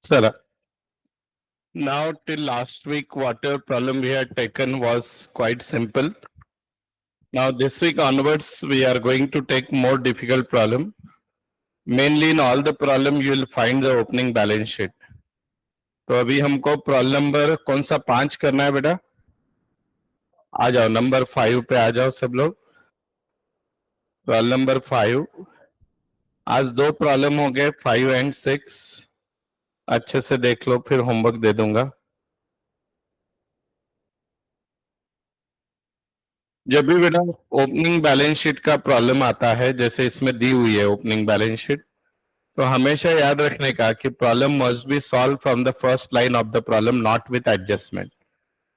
Sir, now till last week, whatever problem we had taken was quite simple. Now this week onwards, we are going to take more difficult problem. Mainly in all the problem, you will find the opening balance sheet. तो अभी हमको problem number कौन सा 5 करना है बेटा? आ जाओ number 5 पे आ जाओ सब लोग. Problem number 5. आज 2 प्रॉब्लम हो गए 5 एंड 6. अच्छे से देख लो, फिर होमवर्क दे दूंगा. जब भी बेटा ओपनिंग बैलेंस शीट का प्रॉब्लम आता है, जैसे इसमें दी हुई है ओपनिंग बैलेंस शीट, तो हमेशा याद रखने का कि problem must be solve from the first line of the problem, not with adjustment.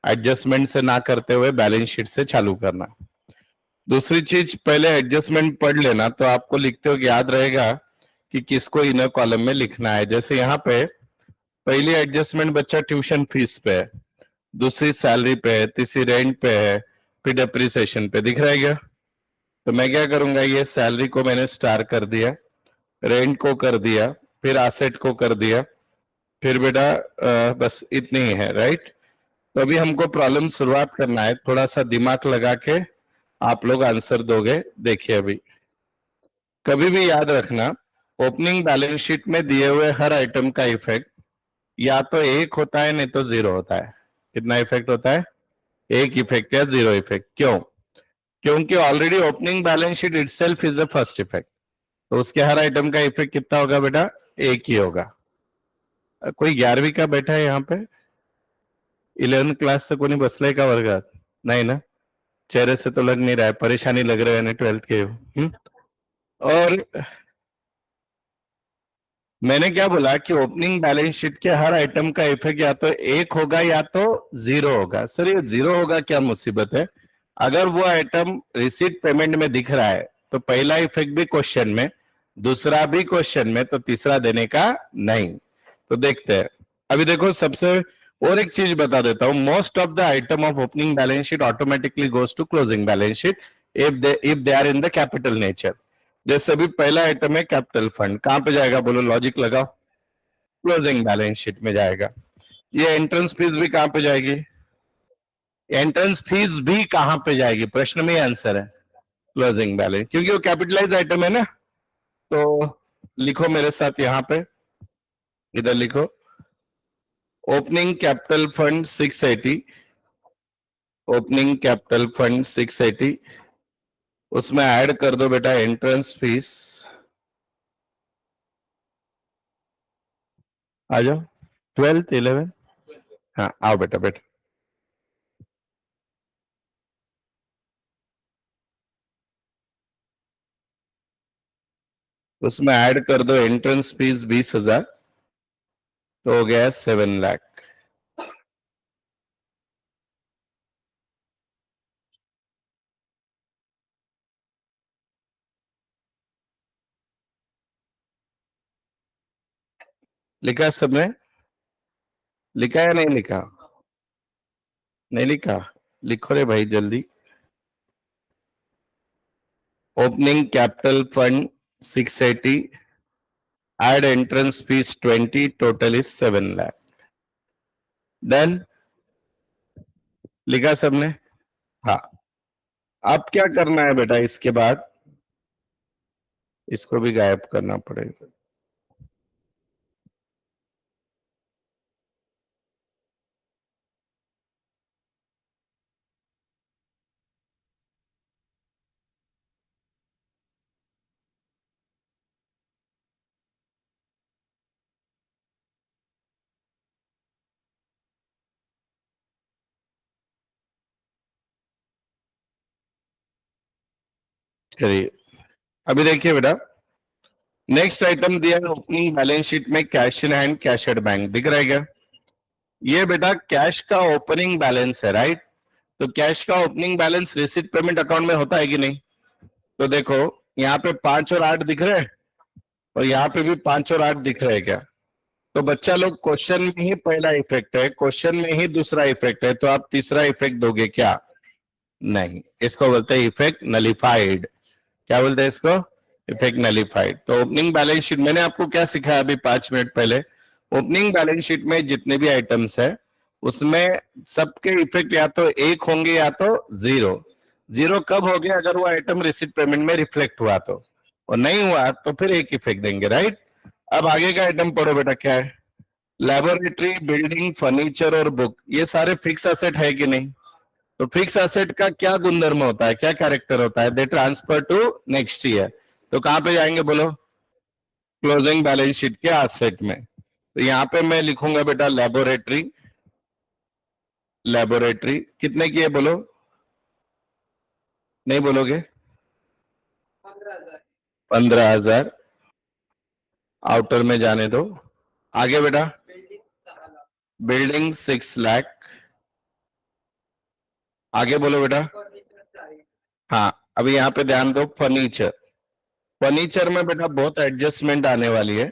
Adjustment से ना करते हुए बैलेंस शीट से चालू करना. दूसरी चीज, पहले एडजस्टमेंट पढ़ लेना, तो आपको लिखते हुए याद रहेगा कि किसको इनर कॉलम में लिखना है. जैसे यहाँ पे पहली एडजस्टमेंट बच्चा ट्यूशन फीस पे है, दूसरी सैलरी पे है, तीसरी रेंट पे है, फिर डेप्रिसिएशन पे. दिख रहा है क्या? तो मैं क्या करूंगा, ये सैलरी को मैंने स्टार कर दिया, रेंट को कर दिया, फिर एसेट को कर दिया, फिर बेटा बस इतनी ही है. राइट? तो अभी हमको प्रॉब्लम शुरुआत करना है. थोड़ा सा दिमाग लगा के आप लोग आंसर दोगे. देखिए, अभी कभी भी याद रखना, ओपनिंग बैलेंस शीट में दिए हुए हर आइटम का इफेक्ट या तो 1 होता है, नहीं तो 0 होता है. कितना इफेक्ट होता है? 1 इफेक्ट या 0 इफेक्ट. क्यों? क्योंकि already opening balance sheet itself is the first effect. तो उसके हर आइटम का इफेक्ट कितना होगा बेटा? 1 ही होगा. कोई 11वीं का बैठा है यहाँ पे? 11th क्लास से कोई बसलाय का वर्गात? नहीं ना? चेहरे से तो लग नहीं रहा है, परेशानी लग रहा है. 12th के हो. और मैंने क्या बोला कि ओपनिंग बैलेंस शीट के हर आइटम का इफेक्ट या तो 1 होगा या तो 0 होगा. सर ये 0 होगा, क्या मुसीबत है? अगर वो आइटम रिसीट पेमेंट में दिख रहा है तो पहला इफेक्ट भी क्वेश्चन में, दूसरा भी क्वेश्चन में, तो तीसरा देने का नहीं. तो देखते हैं. अभी देखो, सबसे और एक चीज बता देता हूं. Most of the item of opening balance sheet automatically goes to closing balance sheet if they are in the capital nature. जैसे अभी पहला आइटम है कैपिटल फंड, कहां पे जाएगा बोलो? लॉजिक लगाओ. क्लोजिंग बैलेंस शीट में जाएगा. ये एंट्रेंस फीस भी कहां पे जाएगी? एंट्रेंस फीस भी कहां पे जाएगी? प्रश्न में आंसर है क्लोजिंग बैलेंस, क्योंकि वो कैपिटलाइज आइटम है ना. तो लिखो मेरे साथ यहां पे, इधर लिखो. Opening capital fund 680, opening capital fund 680, उसमें ऐड कर दो बेटा एंट्रेंस फीस. आ जाओ. 12th 11th. हाँ आओ बेटा बेटा. उसमें ऐड कर दो एंट्रेंस फीस 20,000, तो हो गया 7 लाख. लिखा सबने? लिखा या नहीं लिखा? नहीं लिखा? लिखो रे भाई जल्दी. Opening capital fund 680, add entrance fees 20, total is 7 lakh. Then लिखा सबने? हाँ. अब क्या करना है बेटा? इसके बाद इसको भी गायब करना पड़ेगा. चलिए अभी देखिए बेटा, नेक्स्ट आइटम दिया है ओपनिंग बैलेंस शीट में cash in hand, cash at bank. दिख रहा है क्या? ये बेटा कैश का ओपनिंग बैलेंस है. राइट? तो कैश का opening balance receipt payment account में होता है कि नहीं? तो देखो यहाँ पे 5 और 8 दिख रहे हैं, और यहाँ पे भी 5 और 8 दिख रहे हैं क्या? तो बच्चा लोग क्वेश्चन में ही पहला इफेक्ट है, क्वेश्चन में ही दूसरा इफेक्ट है, तो आप तीसरा इफेक्ट दोगे क्या? नहीं. इसको बोलते हैं इफेक्ट नलिफाइड. क्या बोलते हैं इसको? Effect nullified. तो ओपनिंग बैलेंस शीट मैंने आपको क्या सिखाया अभी 5 मिनट पहले? ओपनिंग बैलेंस शीट में जितने भी आइटम्स है उसमें सबके इफेक्ट या तो एक होंगे या तो जीरो। जीरो कब हो गया? अगर वो आइटम रिसीट पेमेंट में रिफ्लेक्ट हुआ तो, और नहीं हुआ तो फिर एक इफेक्ट देंगे, राइट। अब आगे का आइटम पढ़ो बेटा, क्या है? लेबोरेटरी, बिल्डिंग, फर्नीचर और बुक, ये सारे फिक्स एसेट है कि नहीं? तो फिक्स एसेट का क्या गुणधर्म होता है, क्या कैरेक्टर होता है? They transfer to next year. तो कहां पे जाएंगे बोलो? क्लोजिंग बैलेंस शीट के एसेट में। तो यहाँ पे मैं लिखूंगा बेटा लेबोरेटरी। लेबोरेटरी कितने की है बोलो? नहीं बोलोगे? 15,000। आउटर में जाने दो। आगे बेटा, बिल्डिंग 6 लाख। आगे बोलो बेटा। हाँ, अभी यहाँ पे ध्यान दो, फर्नीचर। फर्नीचर में बेटा बहुत एडजस्टमेंट आने वाली है,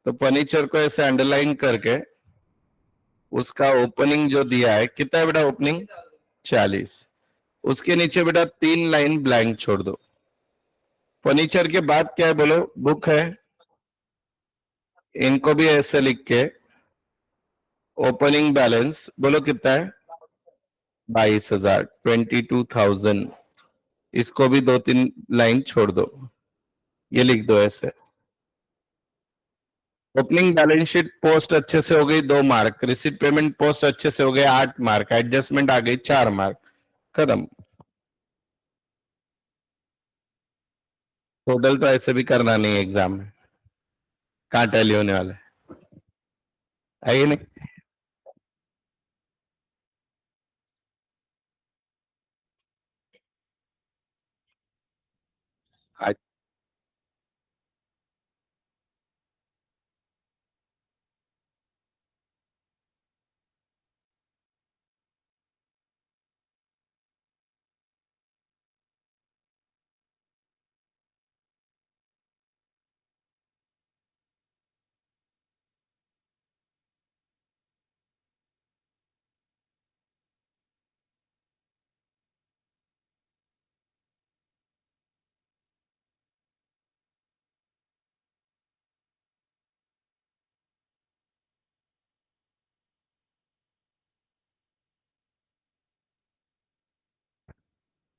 तो फर्नीचर को ऐसे अंडरलाइन करके उसका ओपनिंग जो दिया है, कितना है बेटा ओपनिंग? 40। उसके नीचे बेटा 3 लाइन ब्लैंक छोड़ दो। फर्नीचर के बाद क्या है बोलो? बुक है। इनको भी ऐसे लिख के ओपनिंग बैलेंस बोलो कितना है? 22,000, 22,000। इसको भी 2-3 लाइन छोड़ दो, ये लिख दो ऐसे। ओपनिंग बैलेंस शीट पोस्ट अच्छे से हो गई 2 मार्क, रिसीट पेमेंट पोस्ट अच्छे से हो गए 8 मार्क, एडजस्टमेंट आ गई 4 मार्क, खत्म। टोटल तो ऐसे भी करना नहीं है एग्जाम में, कहाँ टैली होने वाला है ये नहीं। आज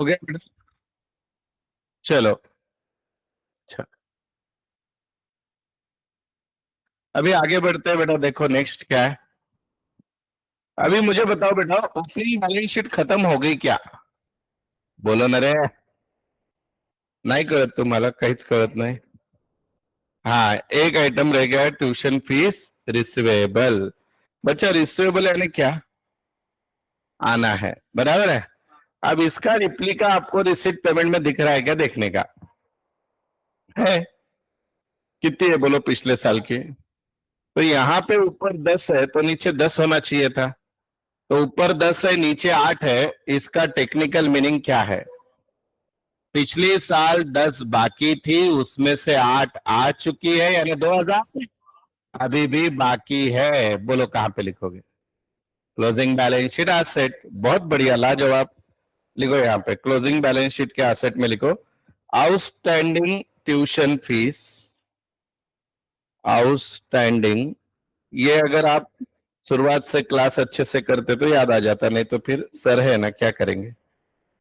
हो गया बेटा? चलो। अच्छा, अभी आगे बढ़ते हैं बेटा, देखो नेक्स्ट क्या है। अभी मुझे बताओ बेटा, ओपनिंग बैलेंस शीट खत्म हो गई क्या? बोलो ना रे। नाही कळत तुम्हाला? काहीच कळत नाही? हाँ, एक आइटम रह गया है, ट्यूशन फीस रिसीवेबल। बच्चा रिसीवेबल यानी क्या? आना है, बराबर है। अब इसका रिप्लिका आपको रिसिप्ट पेमेंट में दिख रहा है क्या? देखने का है। कितनी है बोलो पिछले साल की? तो यहाँ पे ऊपर 10 है तो नीचे 10 होना चाहिए था। तो ऊपर 10 है नीचे 8 है, इसका टेक्निकल मीनिंग क्या है? पिछले साल 10 बाकी थी, उसमें से 8 आ चुकी है, यानी 2,000 अभी भी बाकी है। बोलो कहां पे लिखोगे? Closing balance sheet asset. बहुत बढ़िया, लाजवाब। लिखो यहाँ पे क्लोजिंग बैलेंस शीट के एसेट में लिखो आउटस्टैंडिंग ट्यूशन फीस। आउटस्टैंडिंग, ये अगर आप शुरुआत से क्लास अच्छे से करते तो याद आ जाता, नहीं तो फिर सर है ना, क्या करेंगे।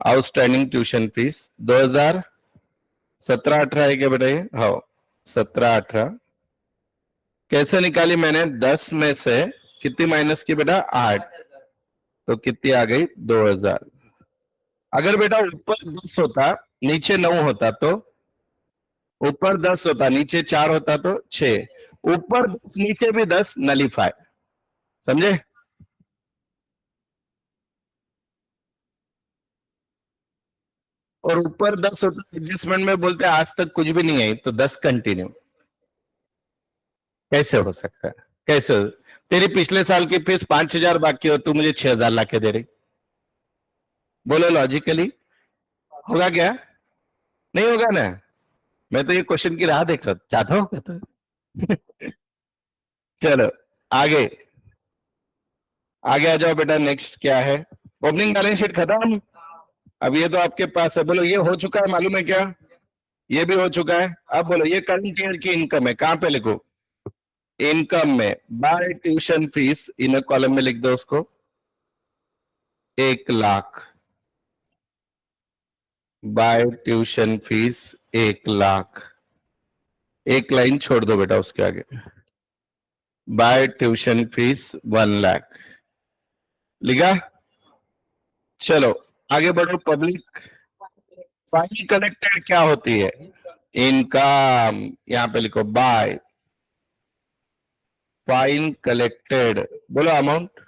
आउटस्टैंडिंग ट्यूशन फीस 2017-18 है क्या बेटा ये? हाँ, 17-18। कैसे निकाली मैंने? 10 में से कितनी माइनस की बेटा? 8। तो कितनी आ गई? 2,000। अगर बेटा ऊपर 10 होता नीचे 9 होता तो? ऊपर 10 होता नीचे 4 होता तो 6। ऊपर 10 नीचे भी 10, नलीफाई। समझे? और ऊपर 10 होता एडजस्टमेंट में बोलते आज तक कुछ भी नहीं आई, तो 10 कंटिन्यू। कैसे हो सकता है? कैसे हो? तेरी पिछले साल की फीस 5,000 बाकी हो, तू मुझे 6,000 ला के दे रही। बोलो लॉजिकली होगा क्या? नहीं होगा ना। मैं तो ये क्वेश्चन की राह देख रहा चाहता हूँ तो। चलो आगे। आगे आ जाओ बेटा, नेक्स्ट क्या है? ओपनिंग बैलेंस शीट खत्म। अब ये तो आपके पास है, बोलो ये हो चुका है, मालूम है क्या? ये भी हो चुका है। अब बोलो ये करंट ईयर की इनकम है, कहां पे लिखो? इनकम में बाय ट्यूशन फीस इन कॉलम में लिख दो उसको 1,00,000 बाय ट्यूशन फीस 1,00,000 एक लाइन छोड़ दो बेटा उसके आगे बाय ट्यूशन फीस 1,00,000 लिखा। चलो आगे बढ़ो। पब्लिक फाइन कलेक्टेड क्या होती है? इनकम। यहां पे लिखो बाय फाइन कलेक्टेड, बोलो अमाउंट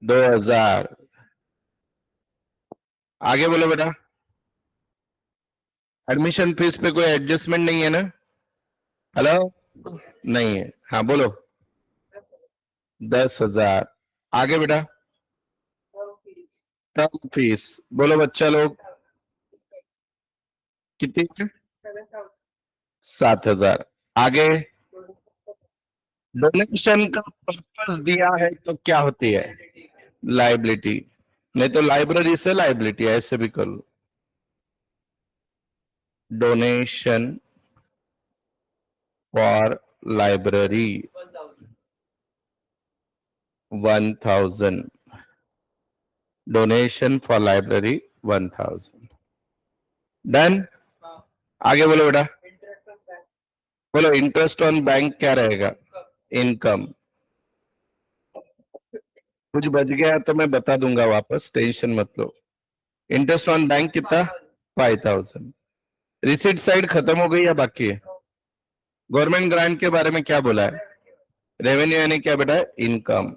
2,000। आगे बोलो बेटा। एडमिशन फीस पे कोई एडजस्टमेंट नहीं है ना? हेलो, नहीं है। हाँ बोलो 10,000। आगे बेटा टर्म फीस बोलो बच्चा लोग कितनी है? 7,000। आगे डोनेशन का पर्पस दिया है तो क्या होती है? लाइबिलिटी। नहीं तो लाइब्रेरी से लाइबिलिटी ऐसे भी कर लो। Donation for library 1,000। Donation for library 1,000। Done. आगे बोलो बेटा। बोलो इंटरेस्ट ऑन बैंक क्या रहेगा? इनकम। कुछ बच गया तो मैं बता दूंगा वापस, टेंशन मत लो। इंटरेस्ट ऑन बैंक कितना? 5,000। रिसीट साइड खत्म हो गई या बाकी है? गवर्नमेंट ग्रांट के बारे में क्या बोला है? रेवेन्यू यानी क्या बेटा? इनकम।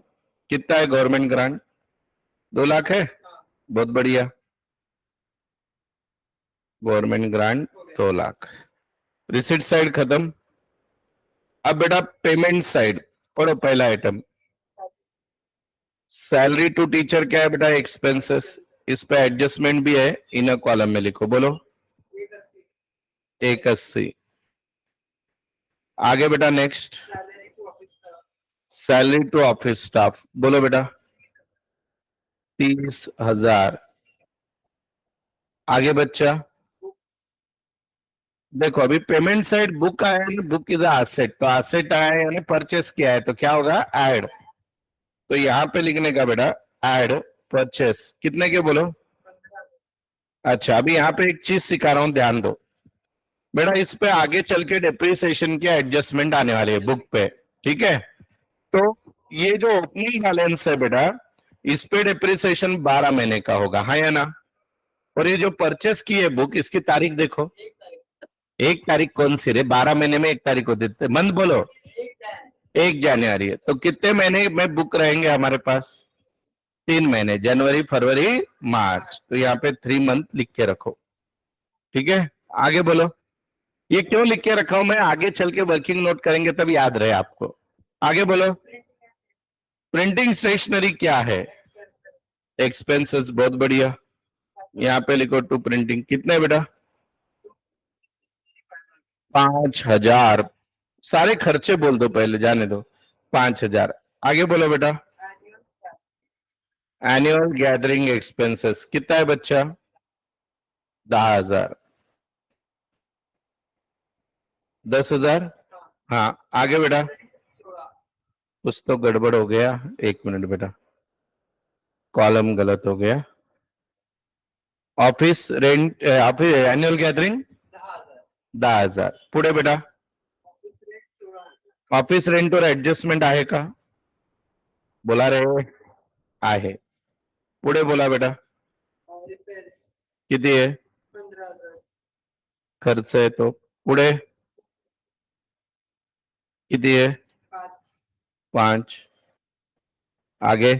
कितना है गवर्नमेंट ग्रांट? 2,00,000 है। बहुत बढ़िया। Government grant 2,00,000। रिसीट साइड खत्म। अब बेटा पेमेंट साइड पढ़ो। पहला आइटम सैलरी टू टीचर क्या है बेटा? एक्सपेंसेस। इस पे एडजस्टमेंट भी है, इनर कॉलम में लिखो। बोलो 180। आगे बेटा next salary to office staff बोलो बेटा 30,000। आगे बच्चा देखो अभी पेमेंट साइड बुक आया है, बुक इज एसेट, तो एसेट आया है यानी परचेस किया है तो क्या होगा? ऐड। तो यहां पे लिखने का बेटा ऐड परचेस कितने के बोलो? अच्छा अभी यहाँ पे एक चीज सिखा रहा हूं, ध्यान दो बेटा। इस पे आगे चल के डेप्रिसिएशन की एडजस्टमेंट आने वाली है बुक पे, ठीक है? तो ये जो ओपनिंग बैलेंस है बेटा, इस पे डेप्रिसिएशन 12 महीने का होगा, हाँ या ना? और ये जो परचेस की है बुक, इसकी तारीख देखो। 1 तारीख कौन सी रे? 12 महीने में 1 तारीख को देते, मंथ बोलो 1 जनवरी है। तो कितने महीने में बुक रहेंगे हमारे पास? 3 महीने, जनवरी फरवरी मार्च। तो यहाँ पे 3 मंथ लिख के रखो, ठीक है? आगे बोलो। ये क्यों लिख के रखा हूं मैं? आगे चल के वर्किंग नोट करेंगे तब याद रहे आपको। आगे बोलो। प्रिंटिंग स्टेशनरी क्या है? एक्सपेंसेस। बहुत बढ़िया। यहाँ पे लिखो टू प्रिंटिंग कितने बेटा? 5,000। सारे खर्चे बोल दो पहले, जाने दो। 5,000। आगे बोलो बेटा। एनुअल गैदरिंग एक्सपेंसेस कितना है बच्चा? 10,000। 10,000। हाँ आगे बेटा। कुछ तो गड़बड़ हो गया, 1 मिनट बेटा, कॉलम गलत हो गया। Office rent, office annual gathering 10,000. पुढे बेटा ऑफिस रेंटवर ऍडजस्टमेंट आहे का? बोला रे. आहे. पुढे बोला बेटा किती आहे? खर्च आहे तो. पुढे किती आहे? 5. आगे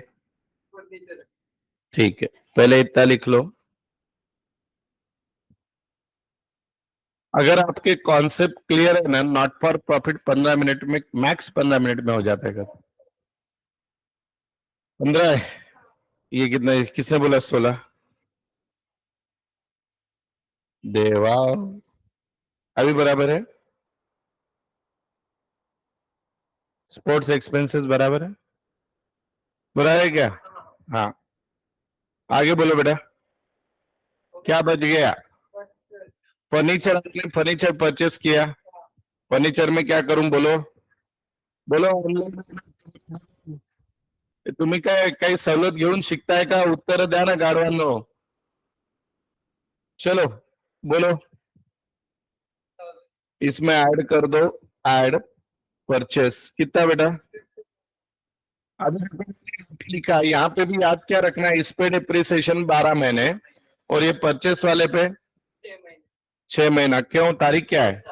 ठीक है, पहले इतना लिख लो। अगर आपके कॉन्सेप्ट क्लियर है ना, नॉट फॉर प्रॉफिट 15 मिनट में, मैक्स 15 मिनट में हो जाता है। 15 है। ये कितना है? किसने बोला 16? देवा अभी बराबर है। स्पोर्ट्स एक्सपेंसेस बराबर है? बराबर है क्या? हाँ आगे बोलो बेटा क्या बच गया? फर्नीचर। फर्नीचर परचेस किया। फर्नीचर में क्या करूं बोलो? बोलो ऑनलाईन तुम्ही काय काही सवलत घेऊन शिकताय का? उत्तर द्या ना गाढवांनो. चलो बोलो. इसमें ऐड कर दो. ऐड परचेस कितना बेटा? अभी लिखा है, यहाँ पे भी याद क्या रखना है, इस पे डिप्रिसिएशन 12 महीने और ये परचेस वाले पे 6 महीना. क्यों? तारीख क्या है?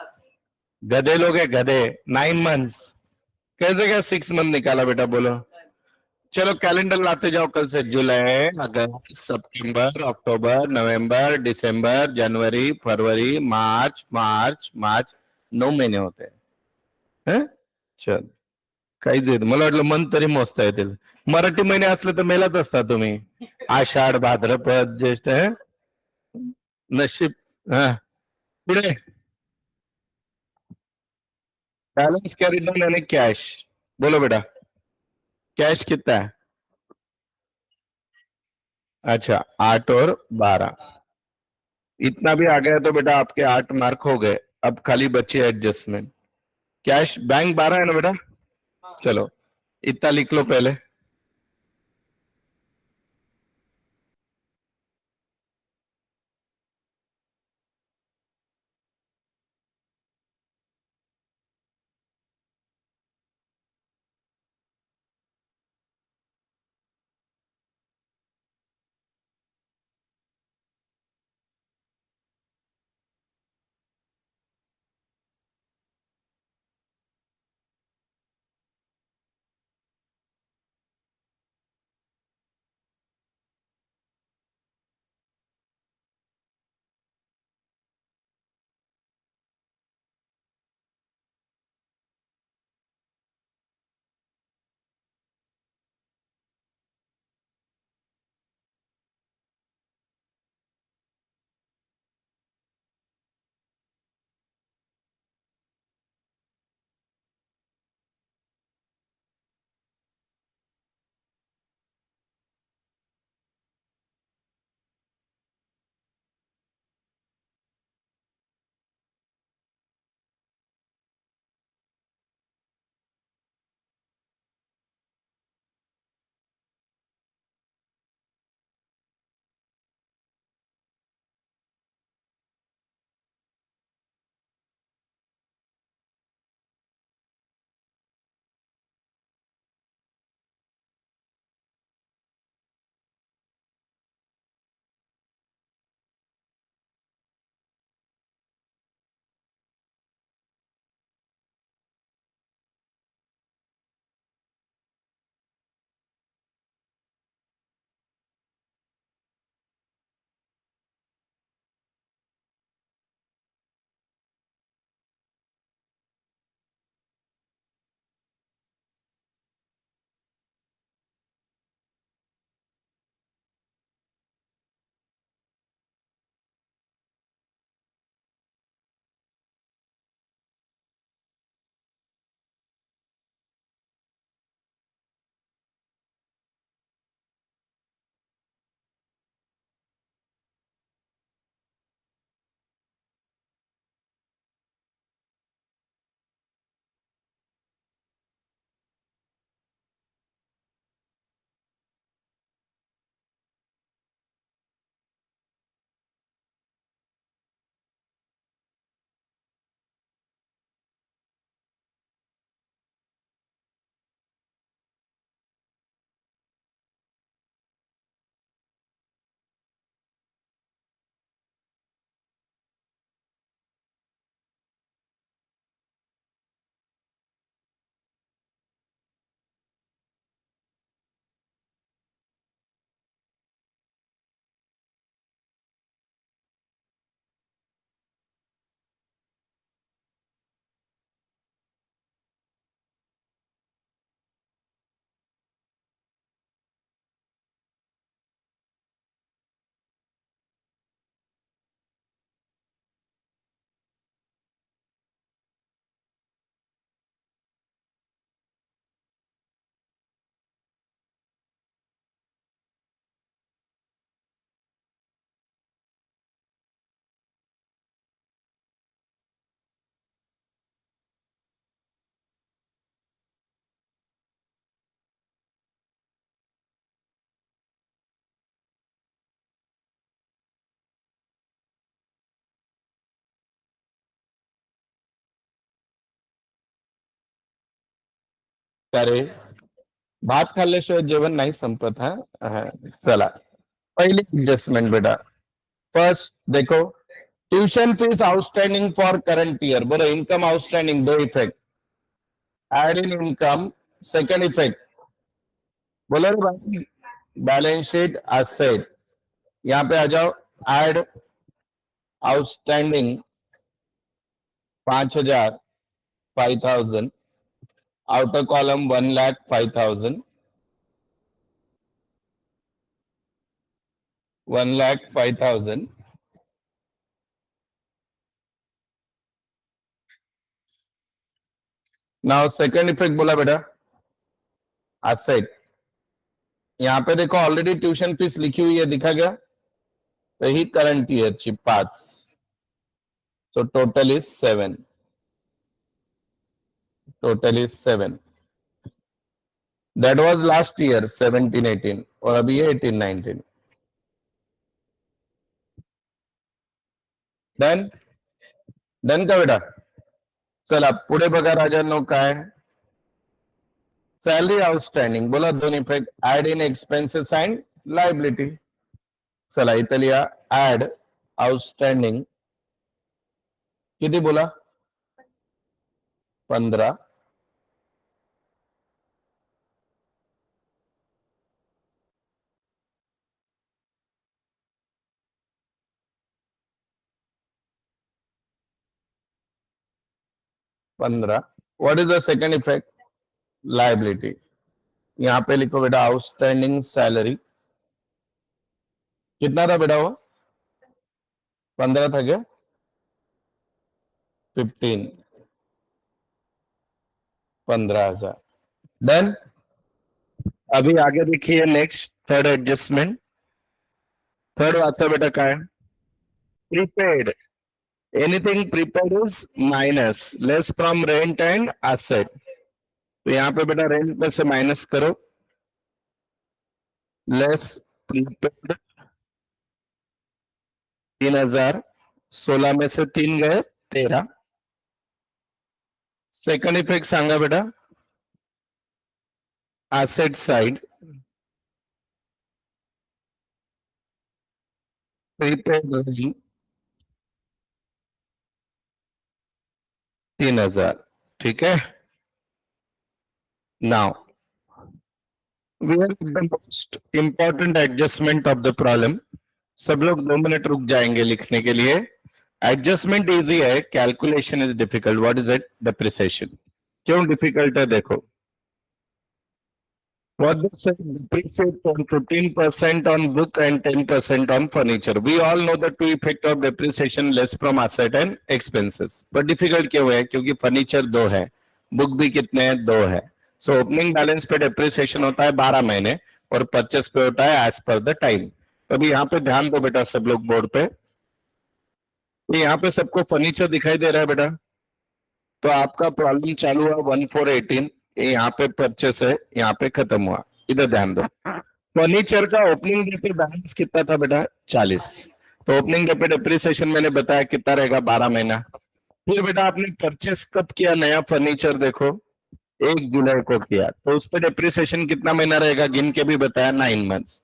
गधे लोग है गधे. 9 मंथ्स. कैसे क्या 6 मंथ निकाला बेटा? बोलो. चलो कैलेंडर लाते जाओ कल से. जुलाई, अगस्त, सितंबर, अक्टूबर, नवंबर, दिसंबर, जनवरी, फरवरी, मार्च. मार्च मार्च 9 महीने होते हैं. चल. काहीच येत मला वाटलं मन तरी मोजता येतील. मराठी महिने असले तर मेलाच असता तुम्ही. आषाढ, भाद्रपद, ज्येष्ठ है. नशीब. हा. पुढे. बैलेंस कैरी डाउन यानी कैश. बोलो बेटा. कैश कितना है? अच्छा, 8 और 12. इतना भी आ गया तो बेटा आपके 8 मार्क हो गए. अब खाली बचे एडजस्टमेंट. कैश बैंक 12 है ना बेटा? चलो इतना लिख लो पहले. करे भात खाल्ल्याशिवाय जेवण नाही संपत. हा, चला पहिली ऍडजस्टमेंट बेटा. फर्स्ट देखो, tuition fees outstanding for current year. बरं, इनकम आउटस्टैंडिंग, दो effect. Add in income, second effect. बोलो रे भाई, बैलेंस शीट असेट. यहाँ पे आ जाओ, एड आउटस्टैंडिंग 5,000, 5,000. आउटर कॉलम 1,05,000, 1,05,000. नाउ सेकंड इफेक्ट बोला बेटा, असेट. यहाँ पे देखो ऑलरेडी ट्यूशन फीस लिखी हुई है, दिखा गया. तो ही करंट ईयर ची 5. So total is 7. Total is 7. That was last year 17-18, और अभी है 18-19. डन. डन का बेटा. चला पुढे बघा राजांनो, काय सॅलरी आउटस्टँडिंग. बोला दोन effect, add in expenses and liability. चला इथं लिहा, ऍड आउटस्टँडिंग किती बोला, 15. What is the second effect, liability. यहाँ पे लिखो बेटा आउटस्टैंडिंग सैलरी. कितना था बेटा वो, 15 था क्या, 15, 15,000. डन. अभी आगे देखिए नेक्स्ट थर्ड एडजस्टमेंट. थर्ड वाचा बेटा काय, prepaid. Anything prepaid is minus, less from rent and asset. तो यहाँ पे बेटा रेंट में से माइनस करो, लेस प्रीपेड 3,000. 16 में से 3 गए 13. सेकंड इफेक्ट सांगा बेटा, एसेट साइड. प्रीपेड 3,000. ठीक है. Now we are at the most important adjustment of the problem. सब लोग 2 मिनट रुक जाएंगे लिखने के लिए. एडजस्टमेंट इजी है, calculation is difficult. What is it, depreciation. क्यों डिफिकल्ट है देखो. What they say, depreciate on 15% on book and 10% on furniture. We all know the two effect of depreciation, less from asset and expenses. But difficult क्यों है, क्योंकि furniture 2 है, book भी कितने हैं, 2 है. सो ओपनिंग बैलेंस पे डेप्रिसिएशन होता है 12 महीने, और परचेस पे होता है एज पर द टाइम. तो अभी यहाँ पे ध्यान दो बेटा सब लोग बोर्ड पे. यहाँ पे सबको फर्नीचर दिखाई दे रहा है बेटा. तो आपका प्रॉब्लम चालू हुआ 1418, यहाँ पे परचेस है, यहाँ पे खत्म हुआ. इधर ध्यान दो. फर्नीचर का ओपनिंग डे पे बैलेंस कितना था बेटा, 40. तो ओपनिंग डे पे डिप्रिसिएशन मैंने बताया कितना रहेगा, 12 महीना. फिर बेटा आपने परचेस कब किया नया फर्नीचर, देखो 1 जुलाई को किया, तो उस पर डिप्रिसिएशन कितना महीना रहेगा, गिन के भी बताया, 9 months.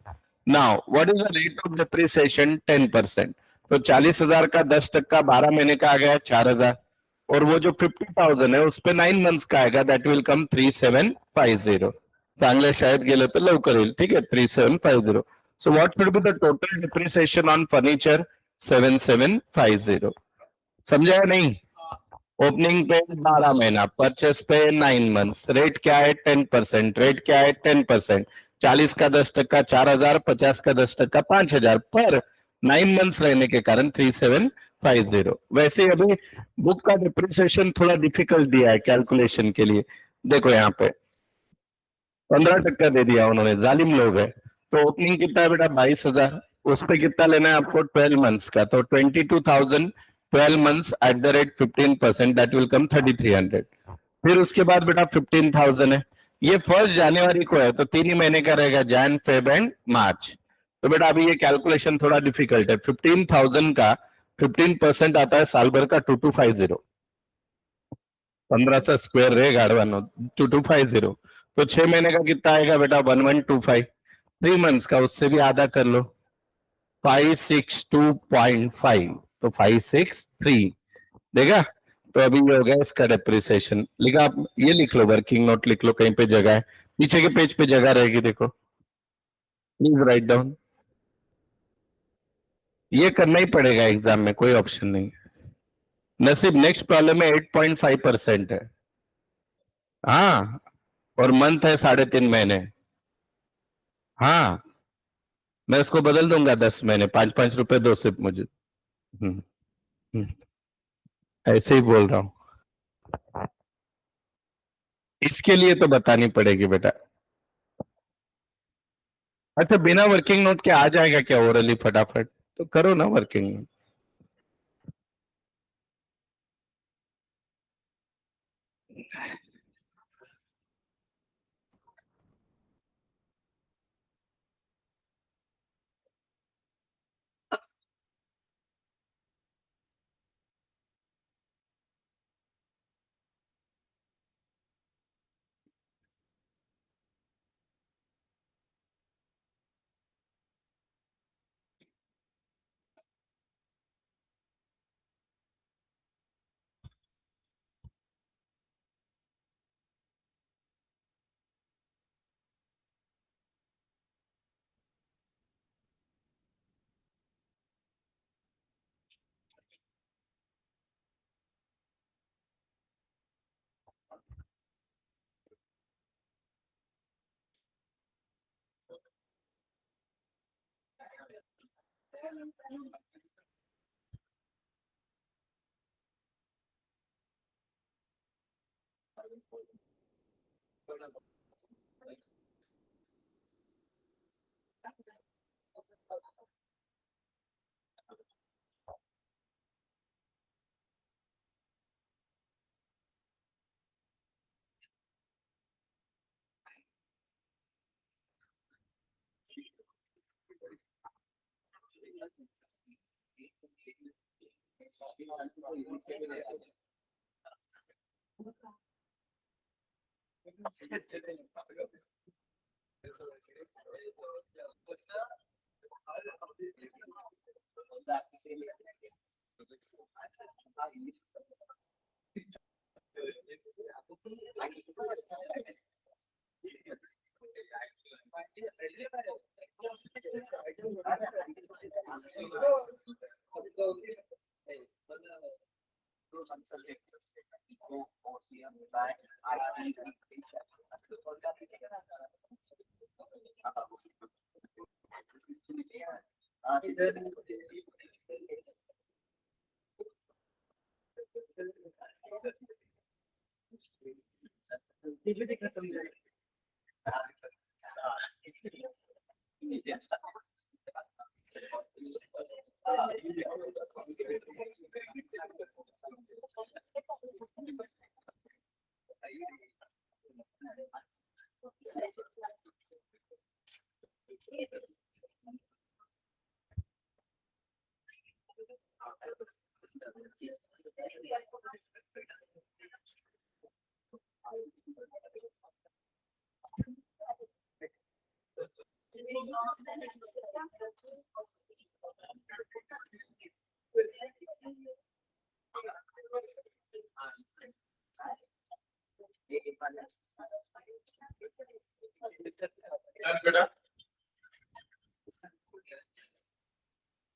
Now what is the rate of depreciation, 10%. तो 40,000 का 10% 12 महीने का आ गया 4,000. और वो जो 50,000 है उस पे 9 मंथ्स का आएगा, दैट विल कम 3750. चांगले शायद गेलं तर लवकर येईल. ठीक आहे, 3750. So what should be the total depreciation on furniture, 7750. समझा या नहीं. ओपनिंग पे 12 महीना, परचेस पे 9 मंथ्स. रेट क्या है, 10%. रेट क्या है, 10%. 40 का 10% 4,000, 50 का 10% 5,000, पर 9 मंथ्स रहने के कारण 3750. वैसे अभी बुक का डिप्रिसिएशन थोड़ा डिफिकल्ट दिया है कैलकुलेशन के लिए. देखो यहाँ पे 15% दे दिया उन्होंने, जालिम लोग है. तो ओपनिंग कितना है बेटा, 22,000. उस पे कितना लेना है आपको, 12 मंथ्स का. तो 22,000 12 months at the rate 15%, that will come 3,300. फिर उसके बाद बेटा 15,000 है, ये 1 जनवरी को है, तो 3 ही महीने का रहेगा, जैन फेब एंड मार्च. तो बेटा अभी ये कैलकुलेशन थोड़ा डिफिकल्ट है. 15,000 का 15% आता है साल भर का 2250. 15चा स्क्वेअर रे गाढवांनो, 2250. तो 6 महीने का कितना आएगा बेटा? 1125। 3 मंथ्स का उससे भी आधा कर लो, 562.5, तो 563 देगा। तो अभी ये हो गया इसका डेप्रिसिएशन। लिखा आप? ये लिख लो, वर्किंग नोट लिख लो, कहीं पे जगह है, पीछे के पेज पे जगह रहेगी, देखो, प्लीज राइट डाउन। ये करना ही पड़ेगा एग्जाम में, कोई ऑप्शन नहीं। नसीब, नेक्स्ट प्रॉब्लम में 8.5% है। हाँ, और मंथ है 3.5 महीने। हाँ, मैं उसको बदल दूंगा 10 महीने, 5-5 रुपए दो सिर्फ मुझे। हम्म, हम्म, ऐसे ही बोल रहा हूँ। इसके लिए तो बतानी पड़ेगी बेटा। अच्छा, बिना वर्किंग नोट के आ जाएगा क्या ओरली फटाफट? तो करो ना working note.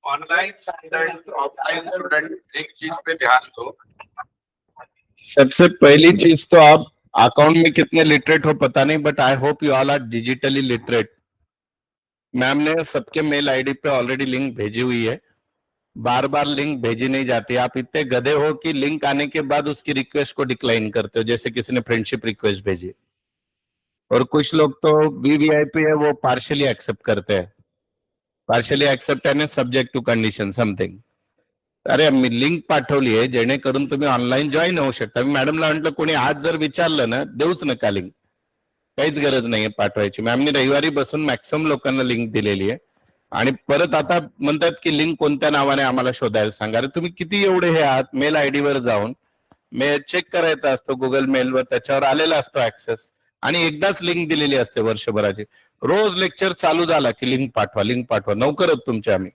Online student, offline student, एक चीज पे ध्यान दो। सबसे पहली चीज तो आप अकाउंट में कितने लिटरेट हो पता नहीं, but I hope you all are digitally literate. Ma'am ने सबके मेल आईडी पे ऑलरेडी लिंक भेजी हुई है, बार बार लिंक भेजी नहीं जाती। आप इतने गधे हो कि लिंक आने के बाद उसकी रिक्वेस्ट को डिक्लाइन करते हो, जैसे किसी ने फ्रेंडशिप रिक्वेस्ट भेजी। और कुछ लोग तो वीवीआईपी है, वो पार्शियली एक्सेप्ट करते हैं। पार्शियली एक्सेप्ट आहे सब्जेक्ट टू कंडिशन समथिंग। अरे मी लिंक पाठवली आहे जेणेकरून तुम्ही ऑनलाईन जॉईन होऊ शकता। मी मॅडमला म्हटलं कोणी आज जर विचारलं ना, देऊच नका लिंक, काहीच गरज नाहीये पाठवायची। मॅमनी रविवारी बसून मॅक्सिमम लोकांना लिंक दिलेली आहे, आणि परत आता म्हणतात की लिंक कोणत्या नावाने आम्हाला शोधायला सांगा। अरे तुम्ही किती एवढे हे आहात, मेल आयडी वर जाऊन मेल चेक करायचा असतो, गुगल मेलवर त्याच्यावर आलेला असतो ऍक्सेस, आणि एकदाच लिंक दिलेली असते वर्षभराची. रोज लेक्चर चालू झाला की लिंक पाठवा नौकर आहोत तुमचे आम्ही.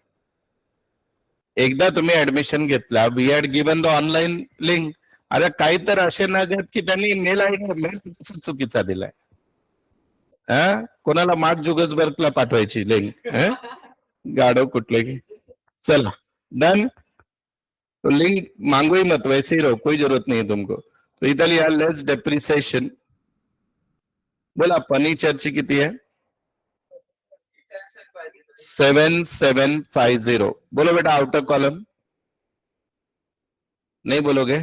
एकदा तुम्ही ऍडमिशन घेतला, we had given the online link. आता काही तर असे नागत की त्यांनी मेल आयडी मेल चुकीचा दिलाय. कोणाला मार्क जुगर्सबर्गला पाठवायची लिंक? गाडव कुठले की. चला डन. तो लिंक मांगो ही मत, वैसे ही रहो, कोई जरूरत नहीं है तुमको. तो इधर लिहा लेस डेप्रिसिएशन. बोला फर्नीचरची किती आहे? 7750. बोलो बेटा आउटर कॉलम. नहीं बोलोगे?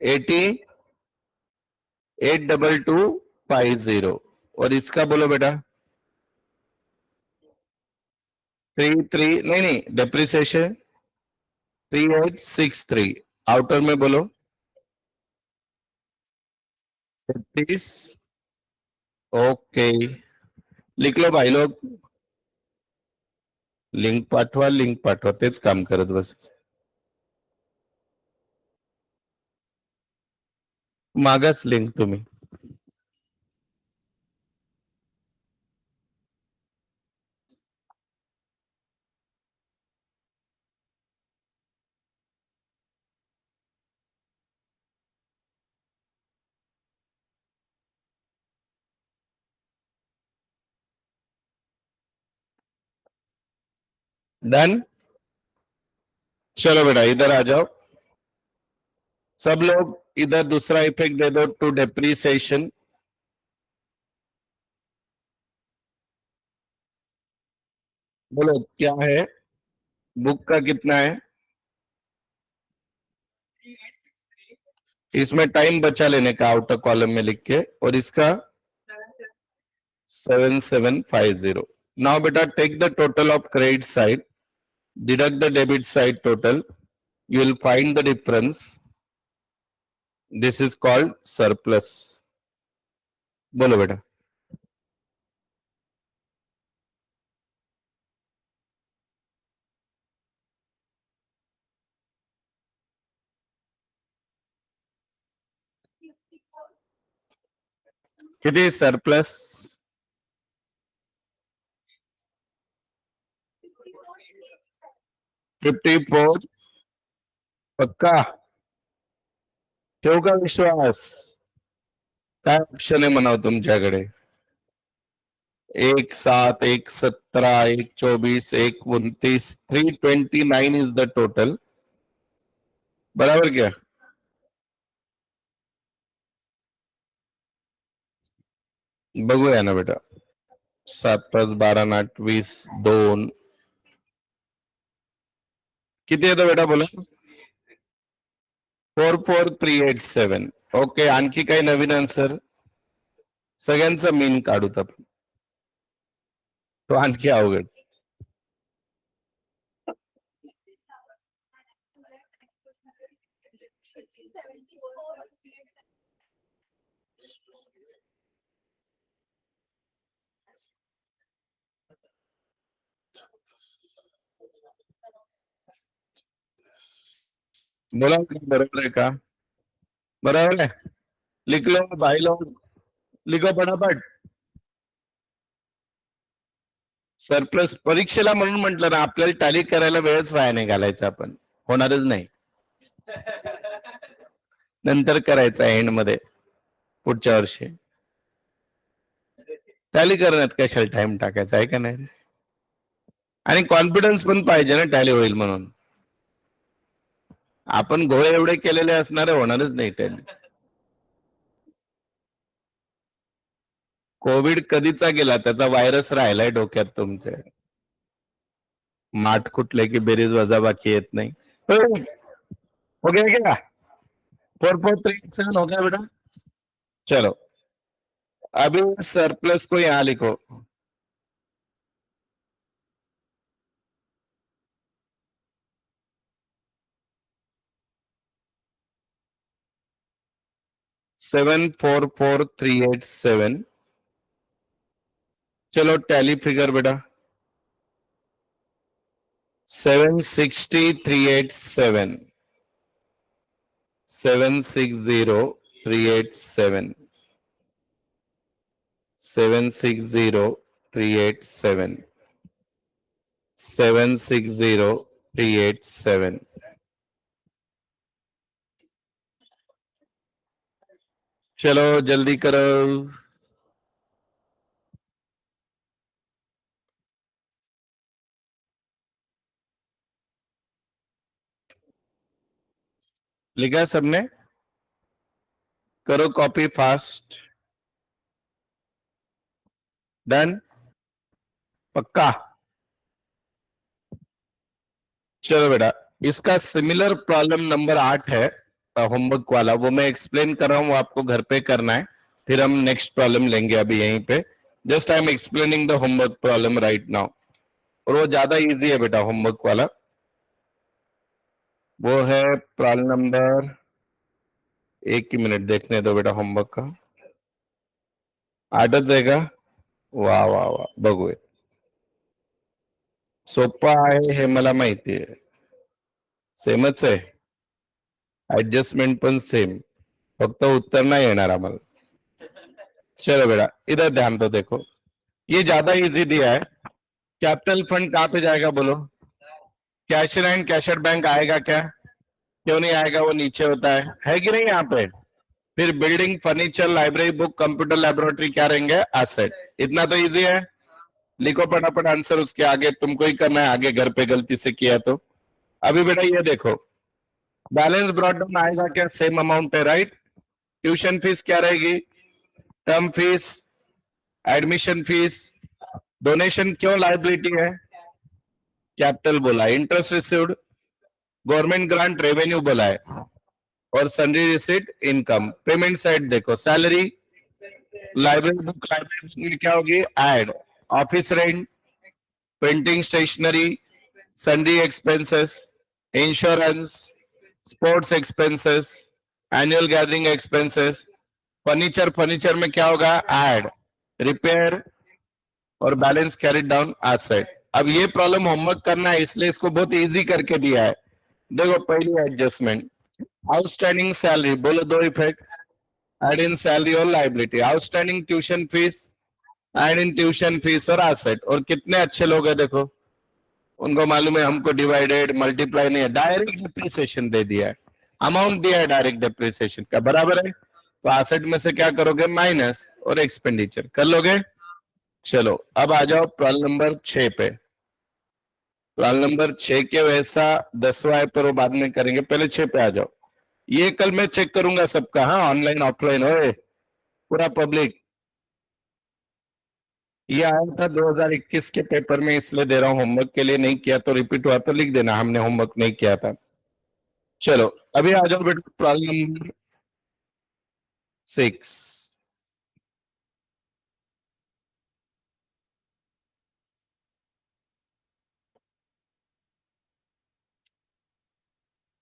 882250. और इसका बोलो बेटा 33. नहीं डेप्रिसिएशन 3863. आउटर में बोलो 33. ओके लिख लो भाई लोग. लिंक पाठवा तेच काम करत बस. मागास लिंक तुम्ही. डन. चलो बेटा इधर आ जाओ सब लोग. इधर दूसरा इफेक्ट दे दो टू डेप्रिसिएशन. बोलो क्या है? बुक का कितना है? इसमें टाइम बचा लेने का आउटर कॉलम में लिख के. और इसका 7750. नाउ बेटा take the total of credit side, deduct the debit side total, you will find the difference. This is called surplus. बोलो बेटा. किती सरप्लस? 54. पक्का? ठेवू का विश्वास? काय ऑप्शन आहे म्हणाव तुमच्याकडे? 1,7, 1,17, 1,24, 1,29. 329 इज द टोटल. बराबर क्या? बघूया ना बेटा. 7 + 12 = 8, 20, 2. किती येतं बेटा बोला? 44387. ओके आणखी काही नवीन आन्सर? सगळ्यांचा मीन काढूत आपण. तो आणखी अवघड. बोला बरोबर आहे का? बरोबर आहे. लिख लो भाई लोग, लिखो फटाफट. सरप्लस परीक्षेला म्हणून म्हटलं ना आपल्याला टॅली करायला वेळच वाया नाही घालायचा. आपण होणारच नाही. नंतर करायचा एंड मध्ये पुढच्या वर्षी. टॅली करण्यात कशाला टाइम टाकायचा आहे का नाही? आणि कॉन्फिडन्स पण पाहिजे ना टॅली होईल म्हणून. आपण गोळे एवढे केलेले असणारे होणारच नाही टॅली. कोविड कधीचा गेला त्याचा व्हायरस राहिलाय डोक्यात तुमच्या. माठ कुठले की बेरीज वजाबाकी येत नाही. हो गया क्या? 4437 हो गया बेटा. चलो अभी सरप्लस को यहां लिखो. $744,387. चलो टैली फिगर बेटा 760,387. 760,387. 760387 760387 चलो जल्दी करो। लिखा सबने? करो कॉपी फास्ट। डन? पक्का? चलो बेटा, इसका सिमिलर प्रॉब्लम नंबर 8 है होमवर्क वाला, वो मैं एक्सप्लेन कर रहा हूँ, वो आपको घर पे करना है, फिर हम नेक्स्ट प्रॉब्लम लेंगे अभी यहीं पे। Just I am explaining the homework problem right now, और वो ज्यादा इजी है बेटा होमवर्क वाला। वो है प्रॉब्लम नंबर, एक ही मिनट देखने दो बेटा होमवर्क का। 8च आहे का? वा वा वा, बघूया। सोपा आहे हे मला माहिती आहे, सेमच आहे, ऍडजस्टमेंट पण सेम, फक्त उत्तर नाही येणार आम्हाला। चलो बेटा इधर ध्यान दो, देखो ये ज्यादा इजी दिया है। कैपिटल फंड कहाँ पे जाएगा बोलो? कैशियर एंड कैशियर बैंक आएगा क्या? क्यों नहीं आएगा, वो नीचे होता है कि नहीं यहाँ पे? फिर building, furniture, library, book, computer, laboratory क्या रहेंगे? एसेट। इतना तो इजी है, लिखो फटाफट आंसर, उसके आगे तुमको ही करना है, आगे घर पे गलती से किया तो। अभी बेटा ये देखो, बैलेंस ब्रॉट डाउन आएगा क्या? सेम अमाउंट है, राइट? ट्यूशन फीस क्या रहेगी? Term fees, admission fees, donation क्यों लाइबिलिटी है? कैपिटल बोला। Interest received, government grant revenue बोला है, और sundry receipt income. Payment side देखो, salary, library book, library book में क्या होगी? Add, office rent, printing stationery, sundry expenses, insurance, sports expenses, annual gathering expenses. Furniture, furniture में क्या होगा? ऐड, रिपेयर, और बैलेंस कैरिड डाउन एसेट। अब ये प्रॉब्लम होमवर्क करना है, इसलिए इसको बहुत इजी करके दिया है। देखो पहली एडजस्टमेंट, आउटस्टैंडिंग सैलरी, बोलो दो इफेक्ट, एड इन सैलरी और liability. Outstanding tuition fees, add in tuition fees और एसेट। और कितने अच्छे लोग हैं देखो, उनको मालूम है हमको डिवाइडेड मल्टीप्लाई नहीं है, डायरेक्ट डिप्रिसिएशन दे दिया है, अमाउंट दिया है डायरेक्ट डिप्रिसिएशन का, बराबर है। तो एसेट में से क्या करोगे? माइनस, और एक्सपेंडिचर कर लोगे। चलो अब आ जाओ प्रॉब्लम नंबर 6 पे। प्रॉब्लम नंबर 6 के वैसा 10वां है, पर वो बाद में करेंगे, पहले 6 पे आ जाओ। ये कल मैं चेक करूंगा सबका, हाँ, ऑनलाइन ऑफलाइन हो पूरा पब्लिक। ये आया था 2021 के पेपर में, इसलिए दे रहा हूं, होमवर्क के लिए नहीं किया तो रिपीट हुआ तो लिख देना हमने होमवर्क नहीं किया था। चलो अभी आ जाओ बेटा प्रॉब्लम नंबर 6।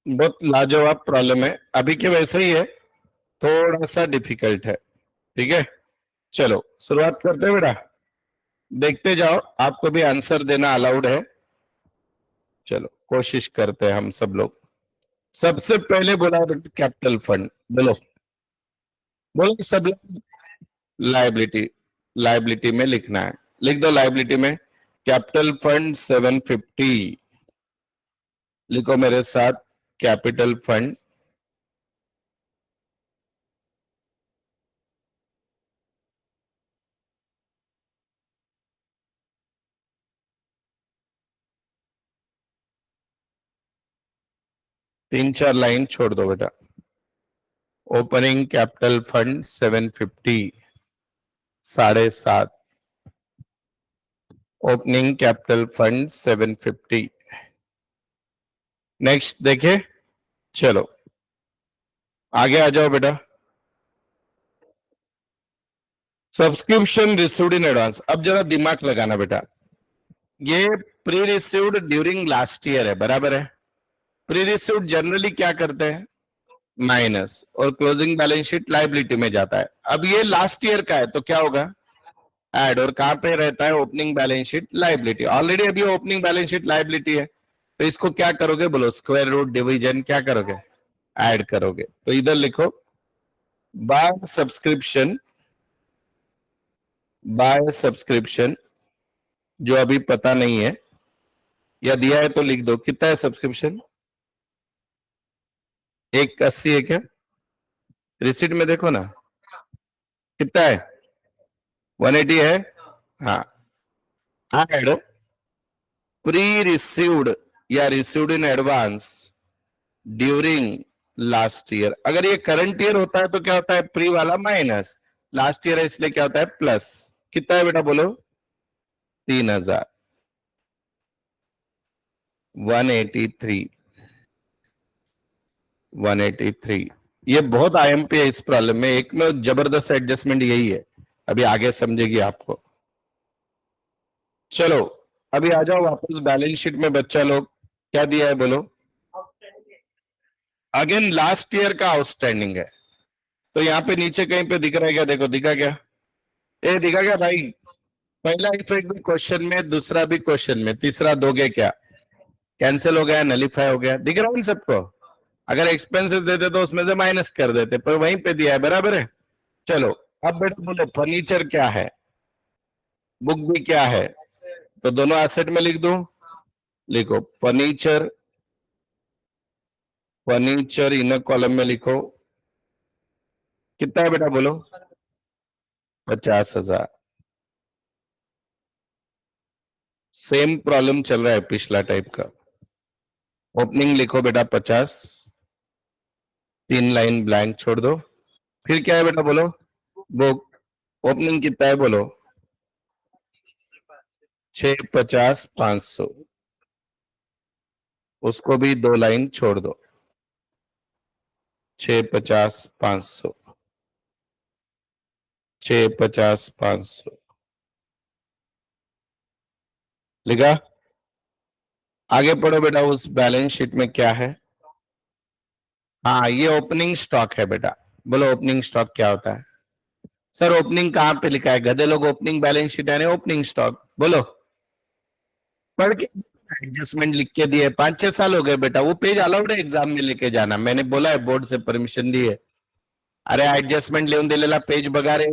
बहुत लाजवाब प्रॉब्लम है, अभी के वैसे ही है, थोड़ा सा डिफिकल्ट है, ठीक है। चलो शुरुआत करते हैं बेटा, देखते जाओ, आपको भी आंसर देना अलाउड है। चलो कोशिश करते हैं हम सब लोग। सबसे पहले बोला कैपिटल फंड, बोलो बोलो सब लोग। लाइबिलिटी, लाइबिलिटी में लिखना है, लिख दो लाइबिलिटी में कैपिटल फंड 750। लिखो मेरे साथ, कैपिटल फंड तीन चार लाइन छोड़ दो बेटा। Opening capital fund 750, 7.5। Opening capital fund 750। Next देखे, चलो आगे आ जाओ बेटा। सब्सक्रिप्शन रिसीव्ड इन एडवांस, अब जरा दिमाग लगाना बेटा, ये pre received during last year है, बराबर है। प्री रिसीव्ड जनरली क्या करते हैं? माइनस, और क्लोजिंग बैलेंस शीट लाइबिलिटी में जाता है। अब ये लास्ट ईयर का है तो क्या होगा? ऐड, और कहां पे रहता है? Opening balance sheet liability. Already अभी ओपनिंग बैलेंस शीट लाइबिलिटी है, तो इसको क्या करोगे बोलो? स्क्वायर रूट डिवीजन क्या करोगे? ऐड करोगे। तो इधर लिखो, बाय सब्सक्रिप्शन बाय सब्सक्रिप्शन, जो अभी पता नहीं है या दिया है तो लिख दो, कितना है सब्सक्रिप्शन? 180 है क्या? रिसीट में देखो ना, कितना है? 180 है। हाँ, एड प्री रिसीव्ड या received in advance during last year. अगर ये करंट ईयर होता है तो क्या होता है? प्री वाला माइनस, लास्ट ईयर है इसलिए क्या होता है? प्लस। कितना है बेटा बोलो? 3000, 183, 183। ये बहुत आईएमपी है इस प्रॉब्लम में, एक में जबरदस्त एडजस्टमेंट यही है, अभी आगे समझेगी आपको। चलो अभी आ जाओ वापस बैलेंस शीट में। बच्चा लोग क्या दिया है बोलो? अगेन लास्ट ईयर का आउटस्टैंडिंग है, तो यहाँ पे नीचे कहीं पे दिख रहा है क्या? देखो, दिखा क्या? ए दिखा क्या भाई? पहला इफेक्ट भी क्वेश्चन में, दूसरा भी क्वेश्चन में, तीसरा दोगे क्या? कैंसिल हो गया, नलीफाई हो गया, दिख रहा है इन सबको? अगर एक्सपेंसेस देते तो उसमें से माइनस कर देते, पर वहीं पे दिया है, बराबर है। चलो अब बेटा बोलो फर्नीचर क्या है, बुक भी क्या है, तो दोनों एसेट में लिख दूं? लिखो फर्नीचर, फर्नीचर इन कॉलम में लिखो। कितना है बेटा बोलो? 50,000। सेम प्रॉब्लम चल रहा है पिछला टाइप का। ओपनिंग लिखो बेटा 50, 3 लाइन ब्लैंक छोड़ दो। फिर क्या है बेटा बोलो? बुक। ओपनिंग कितना है बोलो? 650, 500, उसको भी 2 लाइन छोड़ दो। 650, 500, 650, 500 लिखा। आगे पढ़ो बेटा, उस बैलेंस शीट में क्या है? हाँ, ये ओपनिंग स्टॉक है बेटा। बोलो ओपनिंग स्टॉक क्या होता है? सर ओपनिंग कहाँ पे लिखा है? गधे लोग, ओपनिंग बैलेंस शीट यानी ओपनिंग स्टॉक। बोलो, पढ़ के एडजस्टमेंट लिख के दिए। 5-6 साल हो गए बेटा, वो पेज अलाउड है एग्जाम में लेके जाना, मैंने बोला है, बोर्ड से परमिशन दी है। अरे एडजस्टमेंट लिहून दिलेला पेज बघा रे।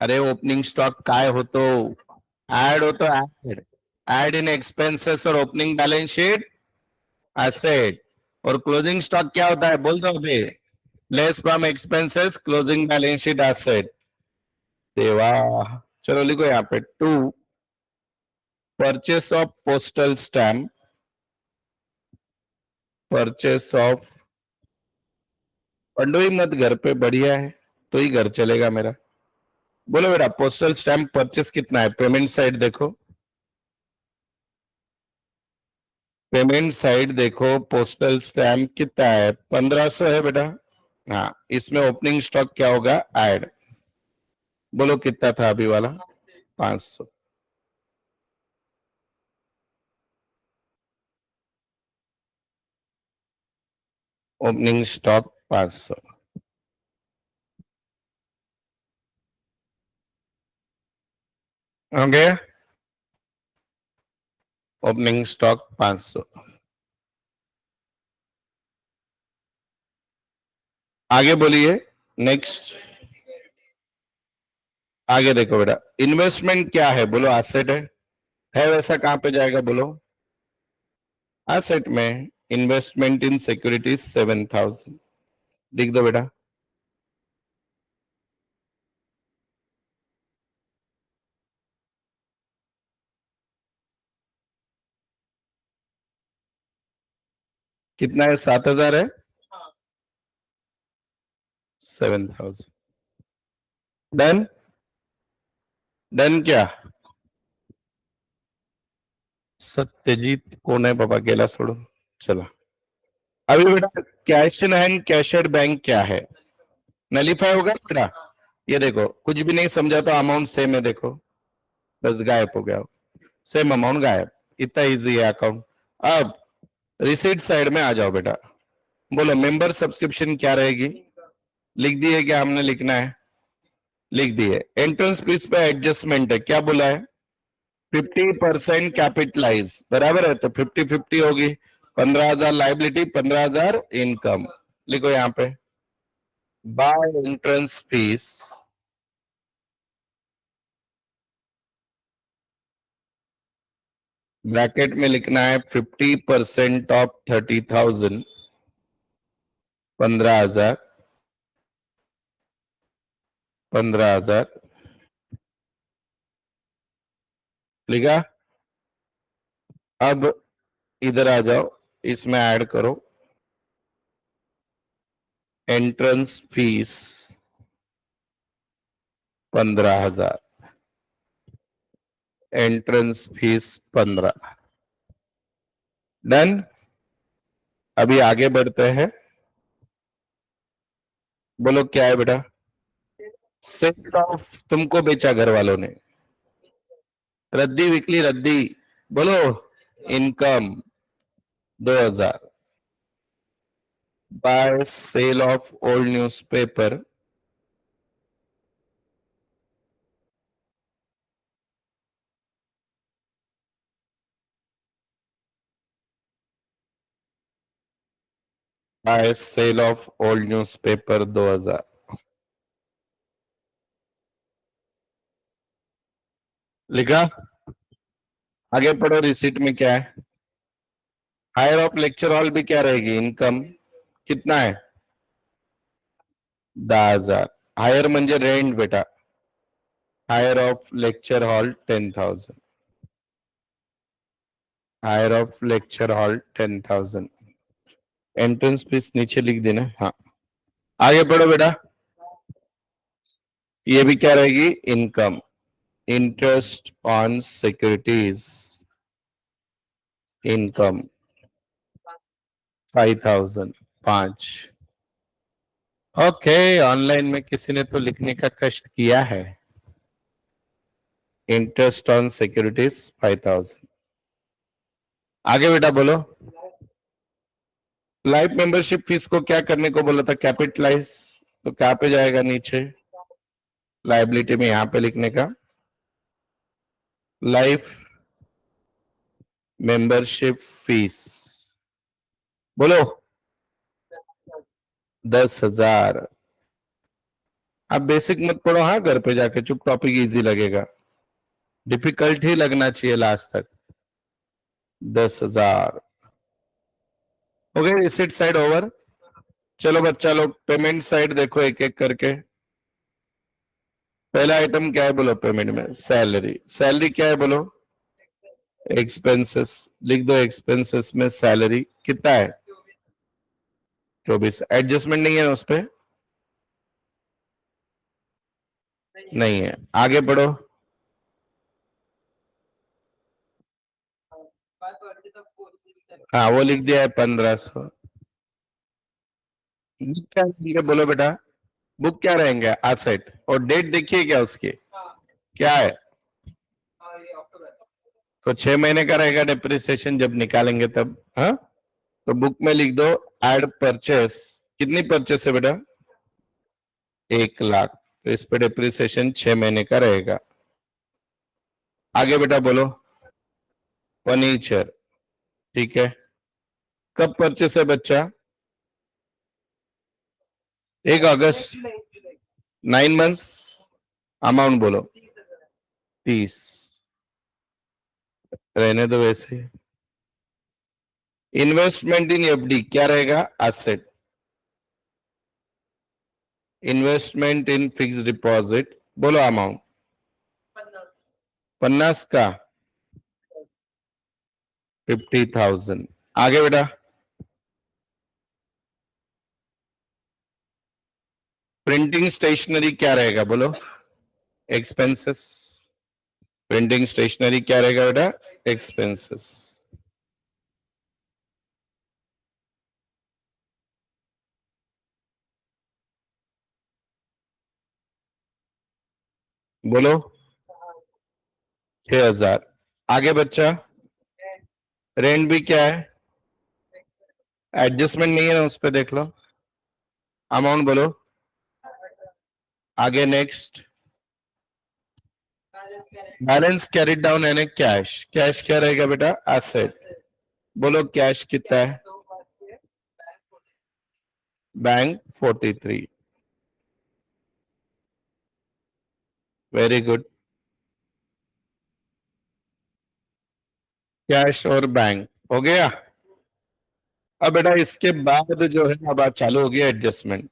अरे ओपनिंग स्टॉक काय होतो? ऍड होतो, ऍड। ऍड इन एक्सपेंसेस और ओपनिंग बैलेंस शीट एसेट। और क्लोजिंग स्टॉक क्या होता है बोल दो अभी? Less from expenses, closing balance sheet asset. Deva, चलो लिखो यहाँ पे 2 purchase of postal stamp, purchase of, पंडो ही मत घर पे, बढ़िया है तो ही घर चलेगा मेरा। बोलो बेटा पोस्टल स्टैम्प परचेस कितना है? पेमेंट साइड देखो, पेमेंट साइड देखो, पोस्टल स्टैम्प कितना है? 1500 है बेटा। हाँ, इसमें ओपनिंग स्टॉक क्या होगा? ऐड। बोलो कितना था अभी वाला? 500। ओपनिंग स्टॉक 500 हो गया। Opening stock 500। आगे बोलिए नेक्स्ट। आगे देखो बेटा, इन्वेस्टमेंट क्या है? बोलो एसेट है वैसा कहां पे जाएगा बोलो? एसेट में। इन्वेस्टमेंट इन सिक्योरिटीज 7,000 लिख दो बेटा। कितना है? 7,000 है। 7,000 डन। डन क्या? सत्यजीत कौन है बाबा? अकेला छोड़ो, चलो। अभी बेटा कैश इन हैंड कैशड बैंक क्या है? नलीफाई होगा बेटा। ये देखो, कुछ भी नहीं समझा तो अमाउंट सेम है, देखो बस गायब हो गया, सेम अमाउंट गायब। इतना इजी है अकाउंट। अब रिसीट साइड में आ जाओ बेटा। बोलो मेंबर सब्सक्रिप्शन क्या रहेगी? लिख दी है क्या? हमने लिखना है, लिख दी है। एंट्रेंस फीस पे एडजस्टमेंट है, क्या बोला है? 50% कैपिटलाइज, बराबर है, तो 50-50 होगी। 15,000 लाइबिलिटी, 15,000 इनकम। लिखो यहाँ पे बाय एंट्रेंस फीस ब्रैकेट में लिखना है 50% ऑफ 30,000, 15,000, 15,000 लिखा। अब इधर आ जाओ, इसमें ऐड करो entrance fees 15,000, entrance fees 15। Done. अभी आगे बढ़ते हैं। बोलो क्या है बेटा? सेट ऑफ तुमको बेचा घर वालों ने, रद्दी वीकली रद्दी। बोलो income 2,000 by sale of old newspaper by sale of old newspaper 2,000। लिखा। आगे पढ़ो, रिसीट में क्या है? हायर ऑफ लेक्चर हॉल भी क्या रहेगी? इनकम कितना है? 10,000। हायर म्हणजे रेंट बेटा। Hire of lecture hall 10,000, hire of lecture hall 10,000। Entrance fees नीचे लिख देना। हाँ, आगे बढ़ो बेटा। ये भी क्या रहेगी? Income. Interest on securities income 5,000, 5। Okay, online में किसी ने तो लिखने का कष्ट किया है। Interest on securities 5,000। आगे बेटा बोलो। लाइफ मेंबरशिप फीस को क्या करने को बोला था? कैपिटलाइज। तो क्या पे जाएगा? नीचे लाइबिलिटी में यहां पे लिखने का लाइफ मेंबरशिप फीस। बोलो 10,000। आप बेसिक मत पढ़ो, हाँ घर पे जाके चुप, टॉपिक इजी लगेगा, डिफिकल्ट ही लगना चाहिए लास्ट तक। 10,000 हो गए। Receipt side over. चलो बच्चा लोग पेमेंट साइड देखो एक एक करके। पहला आइटम क्या है बोलो पेमेंट में? सैलरी। सैलरी क्या है बोलो? एक्सपेंसेस। लिख दो एक्सपेंसेस में सैलरी कितना है? 24। एडजस्टमेंट नहीं है उस पे? नहीं है। आगे बढ़ो। हाँ वो लिख दिया है 1,500। क्या रहेंगे बोलो बेटा? बुक क्या रहेंगे? एसेट। और डेट देखिए क्या उसकी? क्या है? तो 6 महीने का रहेगा डिप्रिसिएशन जब निकालेंगे तब। हाँ, तो बुक में लिख दो एड परचेस। कितनी परचेस है बेटा? 1,00,000। तो इस पे डिप्रिसिएशन 6 महीने का रहेगा। आगे बेटा बोलो। फर्नीचर। ठीक है। कब परचेस है बच्चा? 1 अगस्त। 9 मंथ्स। अमाउंट बोलो 30। रहने दो वैसे। इन्वेस्टमेंट इन एफडी क्या रहेगा? Asset. Investment in fix deposit बोलो अमाउंट 50 का 50,000। आगे बेटा। प्रिंटिंग स्टेशनरी क्या रहेगा बोलो? एक्सपेंसेस। प्रिंटिंग स्टेशनरी क्या रहेगा बेटा? एक्सपेंसेस। बोलो 6,000। आगे बच्चा। रेंट भी क्या है? एडजस्टमेंट नहीं है ना उस पे देख लो। अमाउंट बोलो। आगे नेक्स्ट। बैलेंस कैरिड डाउन यानी कैश। कैश क्या रहेगा बेटा? एसेट। बोलो कैश कितना है? बैंक 43। Very good. कैश और बैंक हो गया। अब बेटा इसके बाद जो है अब आज चालू हो गया एडजस्टमेंट।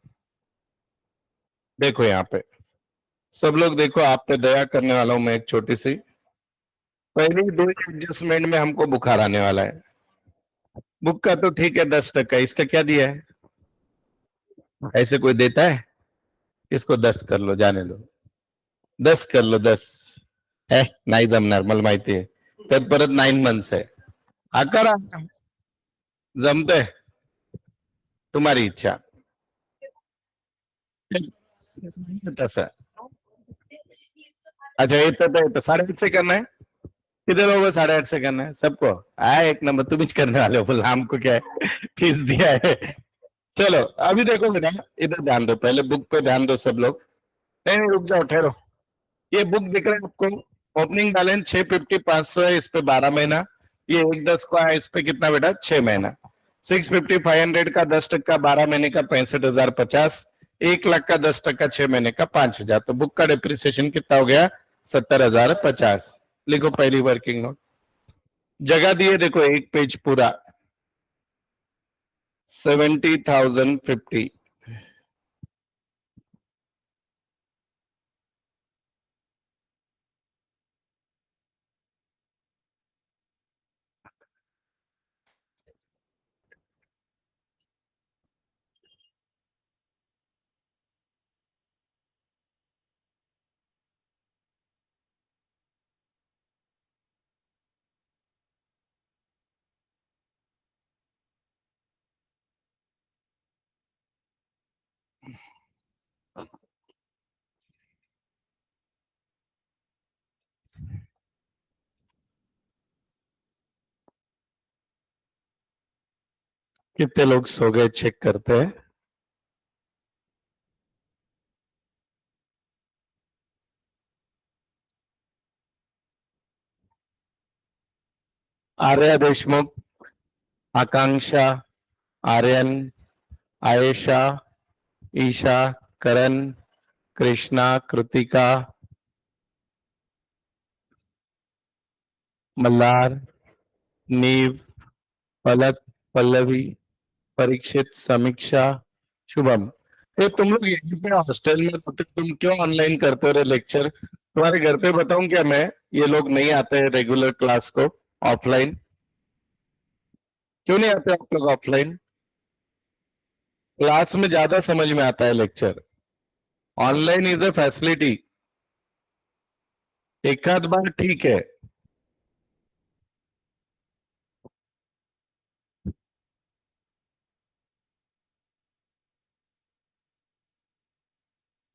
देखो यहाँ पे सब लोग देखो, आप पे दया करने वाला हूं मैं एक छोटी सी। पहली दो एडजस्टमेंट में हमको बुखार आने वाला है। बुक का तो ठीक है 10%, इसका क्या दिया है? ऐसे कोई देता है? इसको 10 कर लो, जाने दो। 10 कर लो, 10 है। नाही जमणार मला माहिती आहे, त्यात परत 9 months आहे. आकार जमतंय, तुम्हारी इच्छा तसं. अच्छा येतं तर येतं. 8.5 से करना है? किधर होगा? 8.5 से करना है सबको? एक नंबर, तुम ही करने वाले हो, बोला हमको क्या है, फीस दिया है। चलो अभी देखो बेटा, इधर ध्यान दो, पहले बुक पे ध्यान दो सब लोग। नहीं नहीं, रुक जाओ, ठहरो। ये बुक दिख रहा है आपको? ओपनिंग बैलेंस 650 500 है, इस पे 12 महीना। ये 1/10 को है, इस पे कितना बेटा? 6 महीना। 650 500 का 10%, 12 महीने का 65,050। 1 लाख का 10%, 6 महीने का 5,000। तो बुक का डिप्रिसिएशन कितना हो गया? 70,050। लिखो पहली वर्किंग नोट। जगह दिए देखो, एक पेज पूरा 70,050। कितने लोग सो गए चेक करते हैं। आर्या देशमुख, आकांक्षा, आर्यन, आयशा, ईशा, करण, कृष्णा, कृतिका, मल्हार, नीव, पलक, पल्लवी, परीक्षित, समीक्षा, शुभम। ये तुम लोग यहीं पे हॉस्टल में होते, तुम क्यों ऑनलाइन करते हो रे लेक्चर? तुम्हारे घर पे बताऊं क्या मैं? ये लोग नहीं आते हैं रेगुलर क्लास को, ऑफलाइन। क्यों नहीं आते आप लोग ऑफलाइन? क्लास में ज्यादा समझ में आता है lecture. Online is a facility. एक आध बार ठीक है।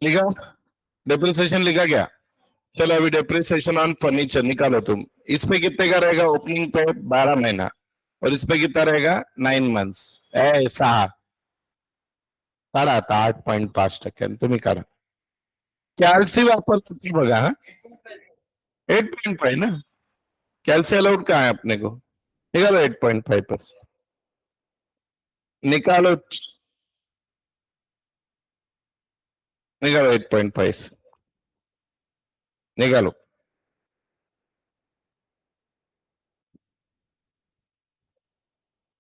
लिखा? डेप्रिसिएशन लिखा क्या? चलो अभी डेप्रिसिएशन ऑन फर्नीचर निकालो तुम। इस पे कितने का रहेगा ओपनिंग पे? 12 महीना। और इस पे कितना रहेगा? 9 months। ऐसा काढा आता 8.5%. तुम्ही काढा. कॅल्सी वापरतो बघा हा. 8.5 ना. कॅल्सी अलाउड कहाँ है अपने को? निकालो 8.5%। निकालो, निकालो 8.5। निकालो।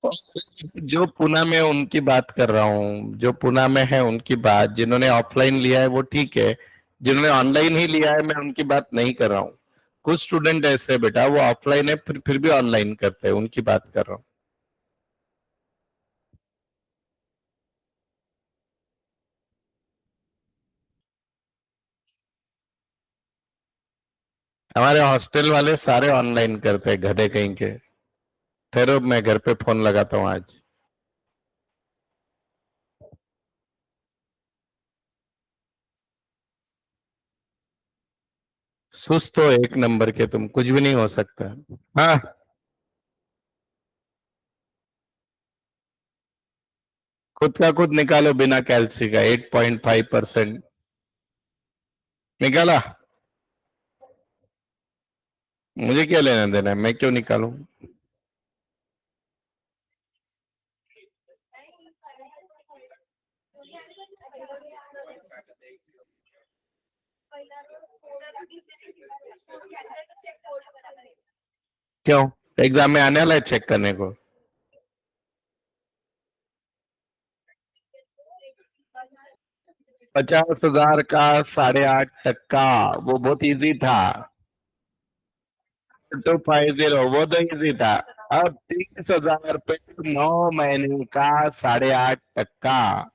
जो पुणे में उनकी बात कर रहा हूँ, जो पुणे में है उनकी बात, जिन्होंने ऑफलाइन लिया है वो ठीक है। जिन्होंने ऑनलाइन ही लिया है मैं उनकी बात नहीं कर रहा हूँ। कुछ स्टूडेंट ऐसे हैं बेटा, वो ऑफलाइन है फिर भी ऑनलाइन करते हैं, उनकी बात कर रहा हूँ। हमारे हॉस्टल वाले सारे ऑनलाइन करते हैं, गधे कहीं के। ठहरो, मैं घर पे फोन लगाता हूँ आज। सुस्त हो एक नंबर के तुम, कुछ भी नहीं हो सकता। हाँ, खुद का खुद निकालो बिना कैल्सी का 8.5%। निकाला? मुझे क्या लेना देना है, मैं क्यों निकालूं? क्यों? एग्जाम में आने वाला है चेक करने को? $50,000 का 8.5%, वो बहुत इजी था। 250 वो तो इजी था। अब 30,000 पे 9 महीने का 8.5%।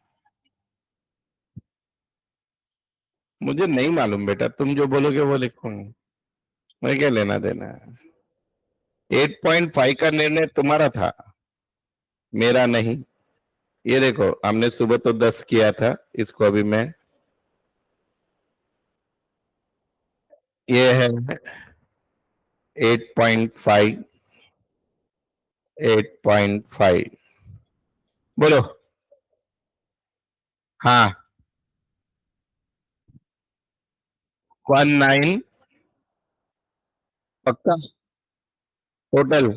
मुझे नहीं मालूम बेटा, तुम जो बोलोगे वो लिखूंगा, मैं क्या लेना देना है। 8.5 का निर्णय तुम्हारा था, मेरा नहीं। ये देखो, हमने सुबह तो 10 किया था, इसको अभी मैं, ये है 8.5, 8.5, बोलो। हाँ, 19 पक्का टोटल।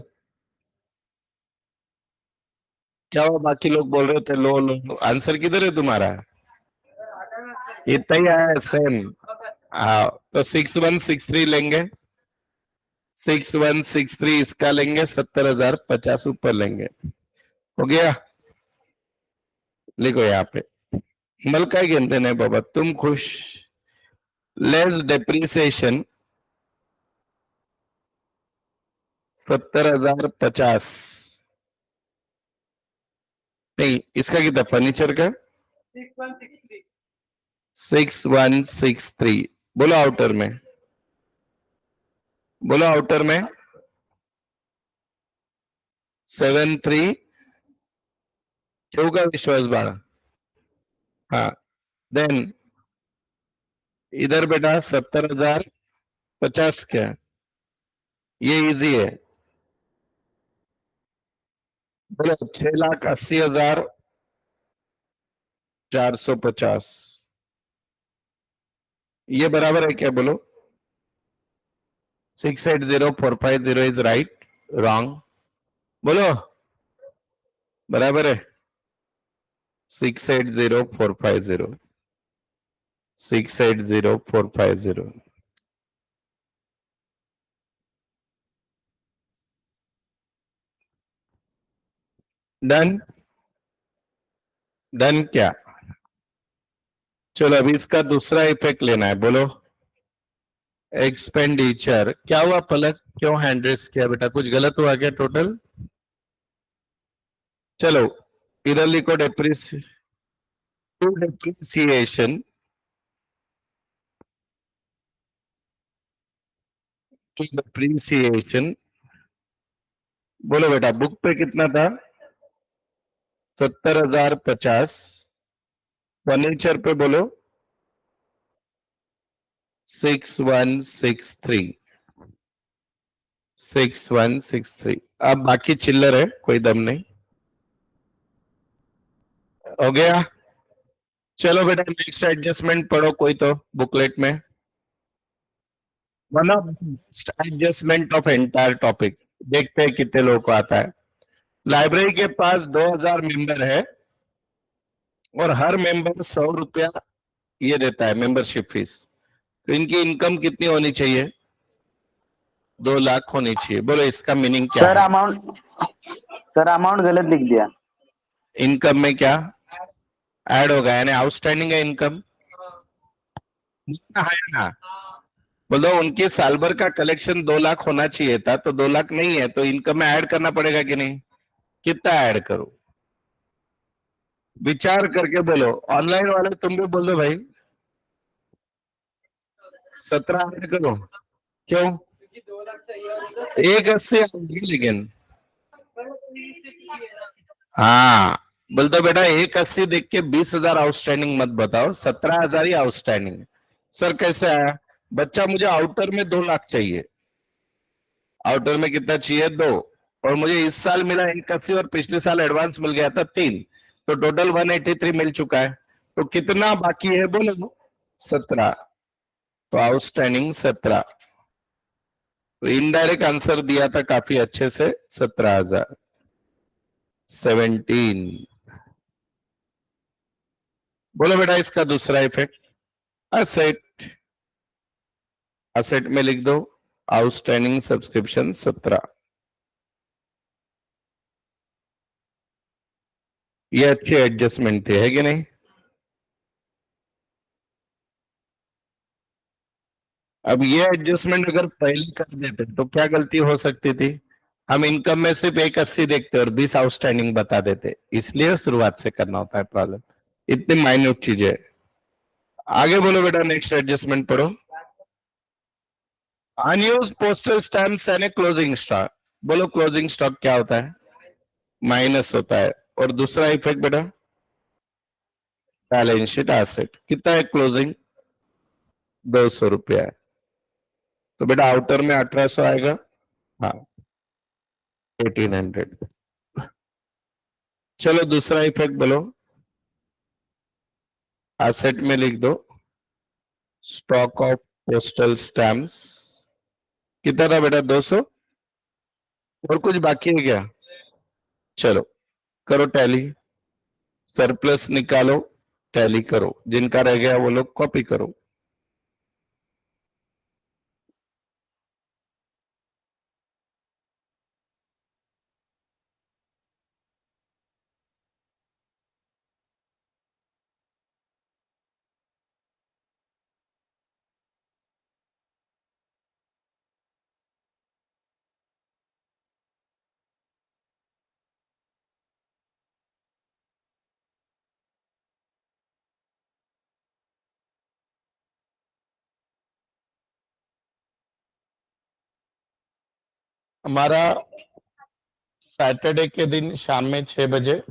क्या हुआ, बाकी लोग बोल रहे थे लो लो, आंसर किधर है तुम्हारा? इतना ही आया सेम। हाँ, तो 6163 लेंगे, 6163 इसका लेंगे, 70,050 ऊपर लेंगे। हो गया, लिखो यहाँ पे। मल काय गिनते नहीं बाबा, तुम खुश। लेस डेप्रिसिएशन 70,050, नहीं इसका कितना फर्नीचर का? 6163, बोलो आउटर में, बोलो आउटर में 73 क्यों का विश्वास बाड़ा। हाँ, देन इधर बेटा 70,050, क्या ये इजी है? बोलो 6,80,450, ये बराबर है क्या? बोलो। 680,450 इज राइट, रॉन्ग? बोलो, बराबर है। 680,450, 680,450। डन, डन क्या? चलो अभी इसका दूसरा इफेक्ट लेना है, बोलो। एक्सपेंडिचर क्या हुआ पलक, क्यों हैंड रेस किया बेटा, कुछ गलत हुआ क्या टोटल? चलो इधर लिखो डेप्रिसिएशन डेप्रिसिएशन, बोलो बेटा बुक पे कितना था? 70,050, फर्नीचर पे बोलो 6163, 6163। अब बाकी चिल्लर है, कोई दम नहीं। हो गया? चलो बेटा नेक्स्ट एडजस्टमेंट पढ़ो कोई तो बुकलेट में। One of adjustment of entire topic, देखते हैं कितने लोगों को आता है। लाइब्रेरी के पास 2000 मेंबर है और हर मेंबर 100 रुपया ये देता है मेंबरशिप फीस, तो इनकी इनकम कितनी होनी चाहिए? 2 लाख होनी चाहिए। बोलो इसका मीनिंग क्या सर है? अमाउंट गलत लिख दिया। इनकम में क्या ऐड होगा, यानी आउटस्टैंडिंग है इनकम है ना? बोलो उनके साल भर का कलेक्शन 2 लाख होना चाहिए था, तो 2 लाख नहीं है, तो इनकम में ऐड करना पड़ेगा कि नहीं? कितना ऐड करो, विचार करके बोलो। ऑनलाइन वाले तुम भी बोल दो भाई, 17 ऐड करो। क्यों? 180 आएगी लेकिन। हाँ, बोल दो बेटा 180 देख के 20,000 आउटस्टैंडिंग मत बताओ, 17,000 ही आउटस्टैंडिंग। सर कैसे आया? बच्चा मुझे आउटर में 2 लाख चाहिए, आउटर में कितना चाहिए? 2, और मुझे इस साल मिला 180 और पिछले साल एडवांस मिल गया था 3, तो टोटल 183 मिल चुका है। तो कितना बाकी है बोलो? 17, तो आउटस्टैंडिंग 17। तो इनडायरेक्ट आंसर दिया था काफी अच्छे से, 17,000, 17। बोलो बेटा इसका दूसरा इफेक्ट, असेट। एसेट में लिख दो आउटस्टैंडिंग सब्सक्रिप्शन 17। ये अच्छी एडजस्टमेंट थी, है कि नहीं? अब ये एडजस्टमेंट अगर पहले कर देते तो क्या गलती हो सकती थी? हम इनकम में सिर्फ 180 देखते और 20 आउटस्टैंडिंग बता देते, इसलिए शुरुआत से करना होता है प्रॉब्लम। इतनी माइन्यूट चीजें। आगे बोलो बेटा, नेक्स्ट एडजस्टमेंट पढ़ो। Unused postal stamps and A closing stock. बोलो क्लोजिंग स्टॉक क्या होता है? माइनस होता है। और दूसरा इफेक्ट बेटा, बैलेंस शीट एसेट। कितना है क्लोजिंग? 200 रुपया है। तो बेटा आउटर में 1800 आएगा। हाँ, 1800। चलो दूसरा इफेक्ट बोलो। एसेट में लिख दो स्टॉक ऑफ पोस्टल स्टैम्प्स। कितना था बेटा? 200। और कुछ बाकी है क्या? चलो करो टैली। सरप्लस निकालो, टैली करो। जिनका रह गया वो लोग कॉपी करो। हमारा सैटरडे के दिन शाम में 6 बजे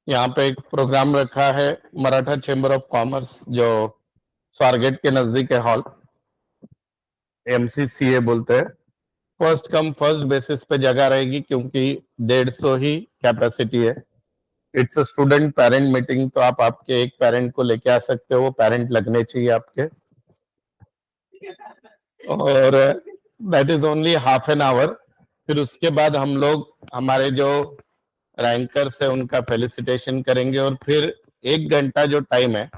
यहाँ पे एक प्रोग्राम रखा है, मराठा चेंबर ऑफ कॉमर्स, जो स्वारगेट के नजदीक है हॉल, MCCA बोलते हैं। फर्स्ट कम फर्स्ट बेसिस पे जगह रहेगी, क्योंकि 150 ही कैपेसिटी है। It's a student parent meeting, तो आप आपके एक पेरेंट को लेके आ सकते हो, वो पेरेंट लगने चाहिए आपके। और that is only half an hour. फिर उसके बाद हम लोग हमारे जो रैंकर्स है उनका फेलिसिटेशन करेंगे, और फिर 1 घंटा जो टाइम है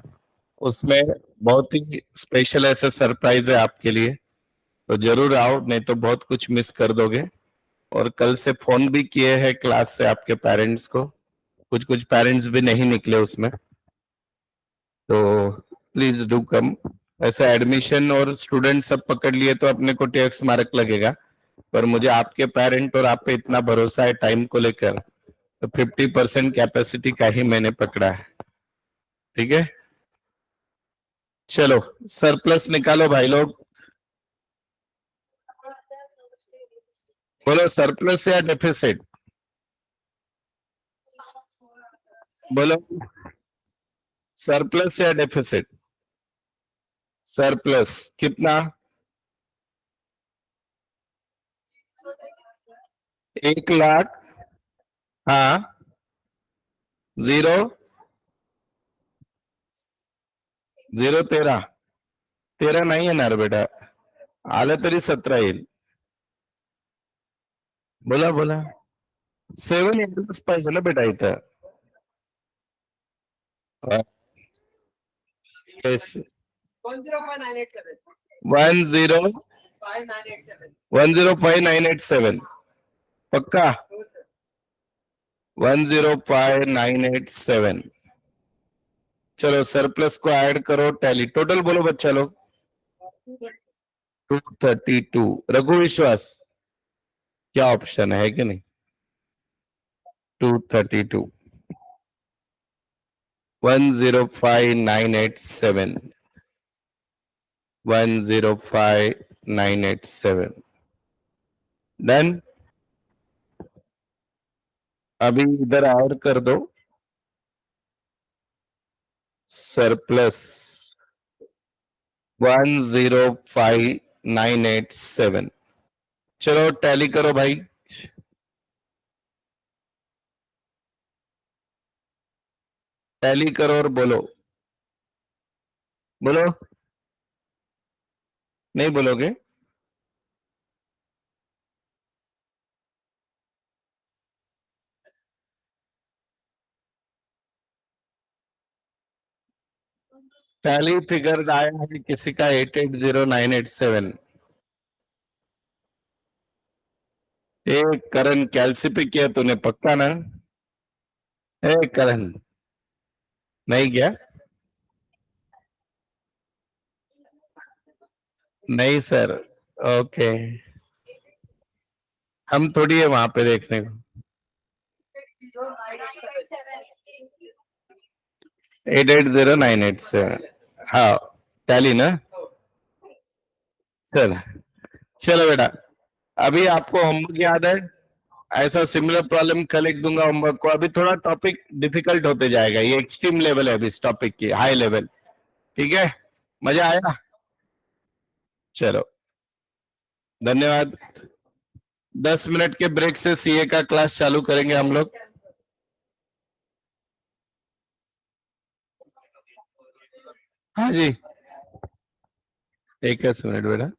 उसमें बहुत ही स्पेशल ऐसा सरप्राइज है आपके लिए। तो जरूर आओ, नहीं तो बहुत कुछ मिस कर दोगे। और कल से फोन भी किए हैं क्लास से आपके पेरेंट्स को, कुछ कुछ पेरेंट्स भी नहीं निकले उसमें, तो प्लीज डू कम। ऐसा एडमिशन और स्टूडेंट सब पकड़ लिए तो अपने को टैक्स मार्क लगेगा, पर मुझे आपके पेरेंट और आप पे इतना भरोसा है टाइम को लेकर, तो 50% कैपेसिटी का ही मैंने पकड़ा है। ठीक है, चलो सरप्लस निकालो भाई लोग। बोलो सरप्लस या डेफिसिट? बोलो सरप्लस या डेफिसिट? सरप्लस कितना? 1 लाख। हाँ, जीरो। जीरो तेरा। तेरा नाही येणार बेटा, आलं तरी 17 येईल। बोला बोला, 7 यायलाच पाहिजे ना बेटा इथं। येस, 105987। पक्का? 105987। चलो सरप्लस को ऐड करो, टैली टोटल बोलो बच्चा लोग। 232। रघु विश्वास, क्या ऑप्शन है कि नहीं? 232, 105987, 105987। डन। अभी इधर ऐड कर दो सरप्लस 105987। चलो टैली करो भाई। टैली करो और बोलो। बोलो, नहीं बोलोगे? टैली फिगर आया है किसी का 880987। ए करण कैलसी पे किया तूने पक्का ना? ए करण नहीं क्या? नहीं सर। ओके, हम थोड़ी है वहां पे देखने को। 880987। हाँ टैली ना सर। चलो बेटा, अभी आपको होमवर्क याद है? ऐसा सिमिलर प्रॉब्लम कल लिख दूंगा होमवर्क को। अभी थोड़ा टॉपिक डिफिकल्ट होते जाएगा, ये एक्सट्रीम लेवल है अभी इस टॉपिक की, हाई लेवल। ठीक है, मजा आया? चलो धन्यवाद। 10 मिनट के ब्रेक से सीए का क्लास चालू करेंगे हम लोग। हाँ जी, 1 मिनट बेटा।